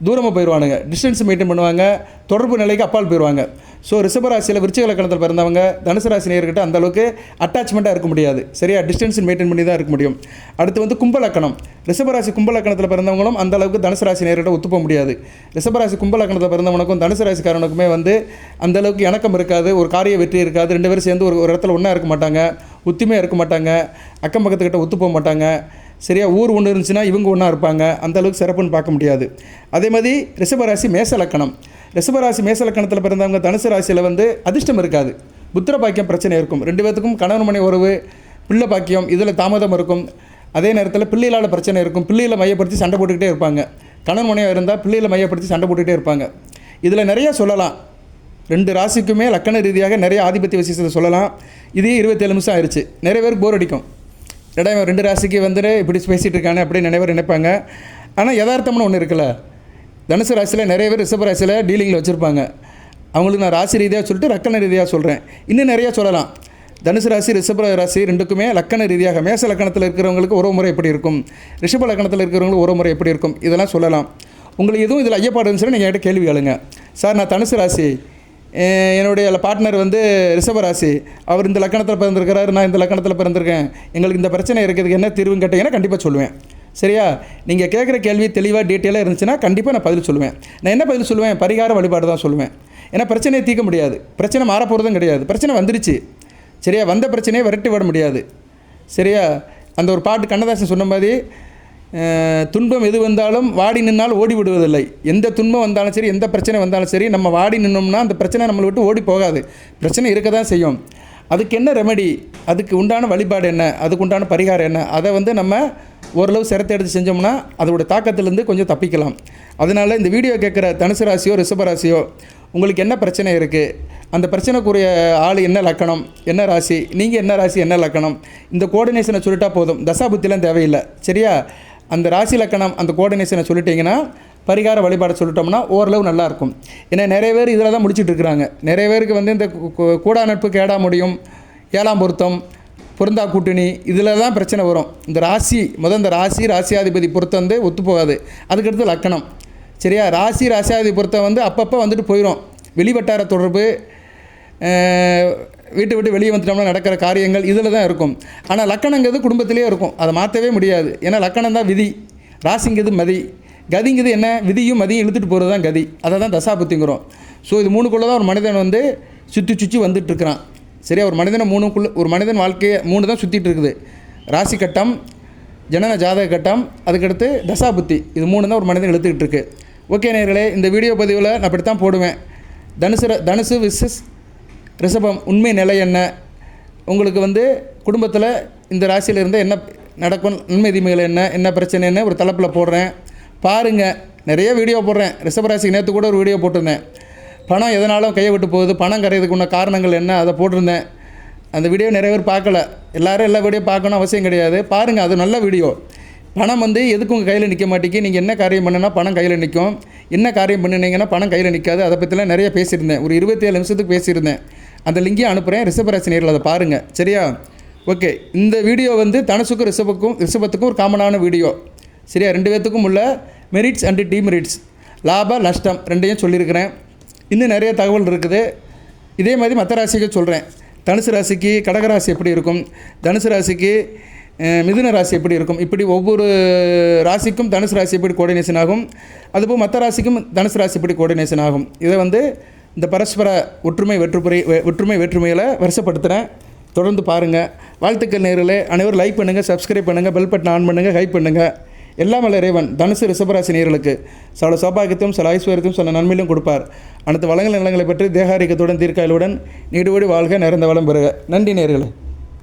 தூரமாக போயிடுவானுங்க, டிஸ்டன்ஸ் மெயின்டைன் பண்ணுவாங்க, தொடர்பு நிலைக்கு அப்பால் போயிடுவாங்க. ஸோ ரிஷபராசியில் விருச்சிக லக்கணத்தில் பிறந்தவங்க தனுசு ராசி நேயர்கிட்ட அந்தளவுக்கு அட்டாச்மெண்ட்டாக இருக்க முடியாது. சரியா, டிஸ்டன்ஸ் மெயின்டைன் பண்ணி தான் இருக்க முடியும். அடுத்து வந்து கும்பலக்கணம். ரிஷபராசி கும்பலக்கணத்தில் பிறந்தவங்களும் அந்த அளவுக்கு தனுசு ராசி நேயர்கிட்ட ஒத்து போக முடியாது. ரிஷபராசி கும்பலக்கணத்தில் பிறந்தவனுக்கும் தனுசு ராசிக்காரனுக்குமே வந்து அந்தளவுக்கு இணக்கம் இருக்காது, ஒரு காரிய வெற்றி இருக்காது. ரெண்டு பேரும் சேர்ந்து ஒரு இடத்துல ஒன்றா இருக்க மாட்டாங்க, ஒத்துமையாக இருக்க மாட்டாங்க, அக்கம் பக்கத்துக்கிட்ட ஒத்து போக மாட்டாங்க. சரியா, ஊர் ஒன்று இருந்துச்சுன்னா இவங்க ஒன்றா இருப்பாங்க, அந்தளவுக்கு சிறப்புன்னு பார்க்க முடியாது. அதே மாதிரி ரிஷபராசி மேச லக்கணம். ரிஷபராசி மேச லக்கணத்தில் பிறந்தவங்க தனுசு ராசியில் வந்து அதிர்ஷ்டம் இருக்காது, புத்திர பாக்கியம் பிரச்சனை இருக்கும். ரெண்டு பேத்துக்கும் கணவன் மனை உறவு, பிள்ளை பாக்கியம் இதில் தாமதம் இருக்கும். அதே நேரத்தில் பிள்ளைகளால் பிரச்சனை இருக்கும், பிள்ளைகளை மையப்படுத்தி சண்டை போட்டுக்கிட்டே இருப்பாங்க. கணவன் மனையாக இருந்தால் பிள்ளைகளை மையப்படுத்தி சண்டை போட்டுக்கிட்டே இருப்பாங்க. இதில் நிறையா சொல்லலாம். ரெண்டு ராசிக்குமே லக்கண ரீதியாக நிறைய ஆதிபத்திய விசேஷத்தை சொல்லலாம். இதே 27 நிமிஷம் ஆயிடுச்சு. நிறைய பேருக்கு போர் அடிக்கும், ரெண்டு ராசிக்கு வந்துட்டு இப்படி பேசிகிட்டு இருக்காங்க அப்படின்னு நிறைய பேர் நினைப்பாங்க. ஆனால் யதார்த்தம்னு ஒன்று இருக்குல்ல, தனுசு ராசியில் நிறைய பேர் ரிஷப ராசியில் டீலிங்கில் வச்சுருப்பாங்க. அவங்களுக்கு நான் ராசி ரீதியாக சொல்லிட்டு லக்கண ரீதியாக சொல்கிறேன். இன்னும் நிறையா சொல்லலாம். தனுசு ராசி ரிஷப ராசி ரெண்டுக்குமே லக்கண ரீதியாக மேச லக்கணத்தில் இருக்கிறவங்களுக்கு உறவு முறை எப்படி இருக்கும், ரிஷப லக்கணத்தில் இருக்கிறவங்களுக்கு உறவு முறை எப்படி இருக்கும், இதெல்லாம் சொல்லலாம். உங்களுக்கு எதுவும் இதில் ஐயப்பாடு இருந்துச்சுன்னா நீங்கள் என்கிட்ட கேள்வி கேளுங்க. சார் நான் தனுசு ராசி, என்னுடைய பார்ட்னர் வந்து ரிஷபராசி, அவர் இந்த லக்கணத்தில் பிறந்திருக்கிறார், நான் இந்த லக்கணத்தில் பிறந்திருக்கேன், எங்களுக்கு இந்த பிரச்சனை இருக்கிறதுக்கு என்ன தீர்வுன்னு கேட்டிங்கன்னா கண்டிப்பாக சொல்லுவேன். சரியா, நீங்கள் கேட்குற கேள்வி தெளிவாக டீட்டெயிலாக இருந்துச்சுன்னா கண்டிப்பாக நான் பதில் சொல்லுவேன். நான் என்ன பதில் சொல்லுவேன், பரிகார வழிபாடு தான் சொல்லுவேன். ஏன்னா பிரச்சனையை தீர்க்க முடியாது, பிரச்சனை மாறப்போகிறதும் கிடையாது. பிரச்சனை வந்துருச்சு, சரியா, வந்த பிரச்சனையை விரட்டி விட முடியாது. சரியா, அந்த ஒரு பாட்டு கண்ணதாசன் சொன்ன மாதிரி துன்பம் எது வந்தாலும் வாடி நின்னால் ஓடி விடுவதில்லை. எந்த துன்பம் வந்தாலும் சரி, எந்த பிரச்சனை வந்தாலும் சரி, நம்ம வாடி நின்னோம்னா அந்த பிரச்சனை நம்மளை விட்டு ஓடி போகாது, பிரச்சனை இருக்க தான் செய்யும். அதுக்கு என்ன ரெமெடி, அதுக்கு உண்டான வழிபாடு என்ன, அதுக்கு உண்டான பரிகாரம் என்ன, அதை வந்து நம்ம ஓரளவு சிரத்தை எடுத்து செஞ்சோம்னா அதோட தாக்கத்திலேருந்து கொஞ்சம் தப்பிக்கலாம். அதனால் இந்த வீடியோ கேட்குற தனுசு ராசியோ ரிஷபராசியோ உங்களுக்கு என்ன பிரச்சனை இருக்குது, அந்த பிரச்சனைக்குரிய ஆள் என்ன லக்கணம், என்ன ராசி, நீங்கள் என்ன ராசி என்ன லக்கணம், இந்த கோஆர்டினேஷனை சொல்லிட்டா போதும், தசாபுத்திலாம் தேவையில்லை. சரியா, அந்த ராசி லக்கணம் அந்த கோஆர்டினேஷனை சொல்லிட்டீங்கன்னா பரிகார வழிபாடு சொல்லிட்டோம்னா ஓரளவு நல்லாயிருக்கும். ஏன்னா நிறைய பேர் இதில் தான் முடிச்சுட்டு இருக்கிறாங்க. நிறைய பேருக்கு வந்து இந்த கூடா நட்பு கேடா முடியும், ஏழாம் பொருத்தம், பொருந்தா கூட்டணி, இதில் தான் பிரச்சனை வரும். இந்த ராசி இந்த ராசியாதிபதி பொருத்தம் வந்து ஒத்து போகாது. அதுக்கடுத்து லக்கணம். சரியா, ராசியாதிபதி பொருத்தம் வந்து அப்பப்போ வந்துட்டு போயிடும். வெளிவட்டார தொடர்பு, வீட்டை விட்டு வெளியே வந்துட்டோம்னா நடக்கிற காரியங்கள் இதில் தான் இருக்கும். ஆனால் லக்கணங்கிறது குடும்பத்திலே இருக்கும், அதை மாற்றவே முடியாது. ஏன்னா லக்கணம் தான் விதி, ராசிங்கிறது மதி, கதிங்கிறது என்ன, விதியும் மதியும் இழுத்துட்டு போகிறது தான் கதி. அதை தான் தசாபுத்திங்கிறோம். ஸோ இது மூணுக்குள்ளே தான் ஒரு மனிதன் வந்து சுற்றி வந்துட்டுருக்கிறான். சரியா, ஒரு மனிதன் வாழ்க்கையை 3 தான் சுற்றிட்டு இருக்குது. ராசி கட்டம், ஜனன ஜாதக கட்டம், அதுக்கடுத்து தசாபுத்தி, இது 3 தான் ஒரு மனிதன் இழுத்துக்கிட்டு இருக்குது. ஓகே நேயர்களே, இந்த வீடியோ பதிவில் நான் இப்படி தான் போடுவேன். தனுசு விசஸ் ரிஷபம் உண்மை நிலை என்ன, உங்களுக்கு வந்து குடும்பத்தில் இந்த ராசியில் இருந்தால் என்ன நடக்கும், நன்மை தீமைகள் என்ன பிரச்சனைன்னு ஒரு தலைப்பில் போடுறேன் பாருங்கள். நிறைய வீடியோ போடுறேன். ரிஷபராசிக்கு நேற்று கூட ஒரு வீடியோ போட்டிருந்தேன். பணம் எதனாலும் கையை விட்டு போகுது, பணம் கரையிறதுக்கு உள்ள காரணங்கள் என்ன, அதை போட்டிருந்தேன். அந்த வீடியோ நிறைய பேர் பார்க்கல. எல்லோரும் எல்லா வீடியோ பார்க்கணும் அவசியம் கிடையாது, பாருங்கள். அது நல்ல வீடியோ. பணம் வந்து எதுக்கும் உங்கள் கையில் நிற்க மாட்டேங்கி. நீங்கள் என்ன காரியம் பண்ணுனா பணம் கையில் நிற்கும், என்ன காரியம் பண்ணினீங்கன்னா பணம் கையில் நிற்காது. அதை பற்றிலாம் நிறைய பேசியிருந்தேன். ஒரு 27 நிமிஷத்துக்கு பேசியிருந்தேன். அந்த லிங்கையும் அனுப்புகிறேன். ரிஷபராசி நேரில் அதை பாருங்கள். சரியா? ஓகே. இந்த வீடியோ வந்து தனுசுக்கும் ரிஷபத்துக்கும் ஒரு காமனான வீடியோ. சரியா? 2 பேர்த்துக்கும் உள்ள மெரிட்ஸ் அண்டு டிமெரிட்ஸ், லாப நஷ்டம் ரெண்டையும் சொல்லியிருக்கிறேன். இன்னும் நிறைய தகவல் இருக்குது. இதே மாதிரி மற்ற ராசிக்கு சொல்கிறேன். தனுசு ராசிக்கு கடகராசி எப்படி இருக்கும், தனுசு ராசிக்கு மிதுன ராசி எப்படி இருக்கும், இப்படி ஒவ்வொரு ராசிக்கும் தனுசு ராசி எப்படி கோஆர்டினேஷன் ஆகும், அதுபோல் மற்ற ராசிக்கும் தனுசு ராசி எப்படி கோஆர்டினேஷன் ஆகும். இதை வந்து இந்த பரஸ்பர ஒற்றுமை வேற்றுமையில் வருஷப்படுத்துகிறேன். தொடர்ந்து பாருங்கள். வாழ்த்துக்கள் நேயர்களே. அனைவரும் லைக் பண்ணுங்கள், சப்ஸ்கிரைப் பண்ணுங்கள், பெல் பட்டன் ஆன் பண்ணுங்கள், ஹைப் பண்ணுங்கள். எல்லாம் வல்ல இறைவன் தனுசு ரிஷபராசி நேயர்களுக்கு சில சௌபாகியத்தையும் சில ஐஸ்வர்யத்தையும் சில நன்மையிலும் கொடுப்பார். அனைத்து வளங்கள் நிலங்களை பற்றி தேகாரிக்கத்துடன் தீர்க்காயலுடன் நீடுபடி வாழ்க, நிறைந்த வளம் பெறுக. நன்றி நேயர்களே.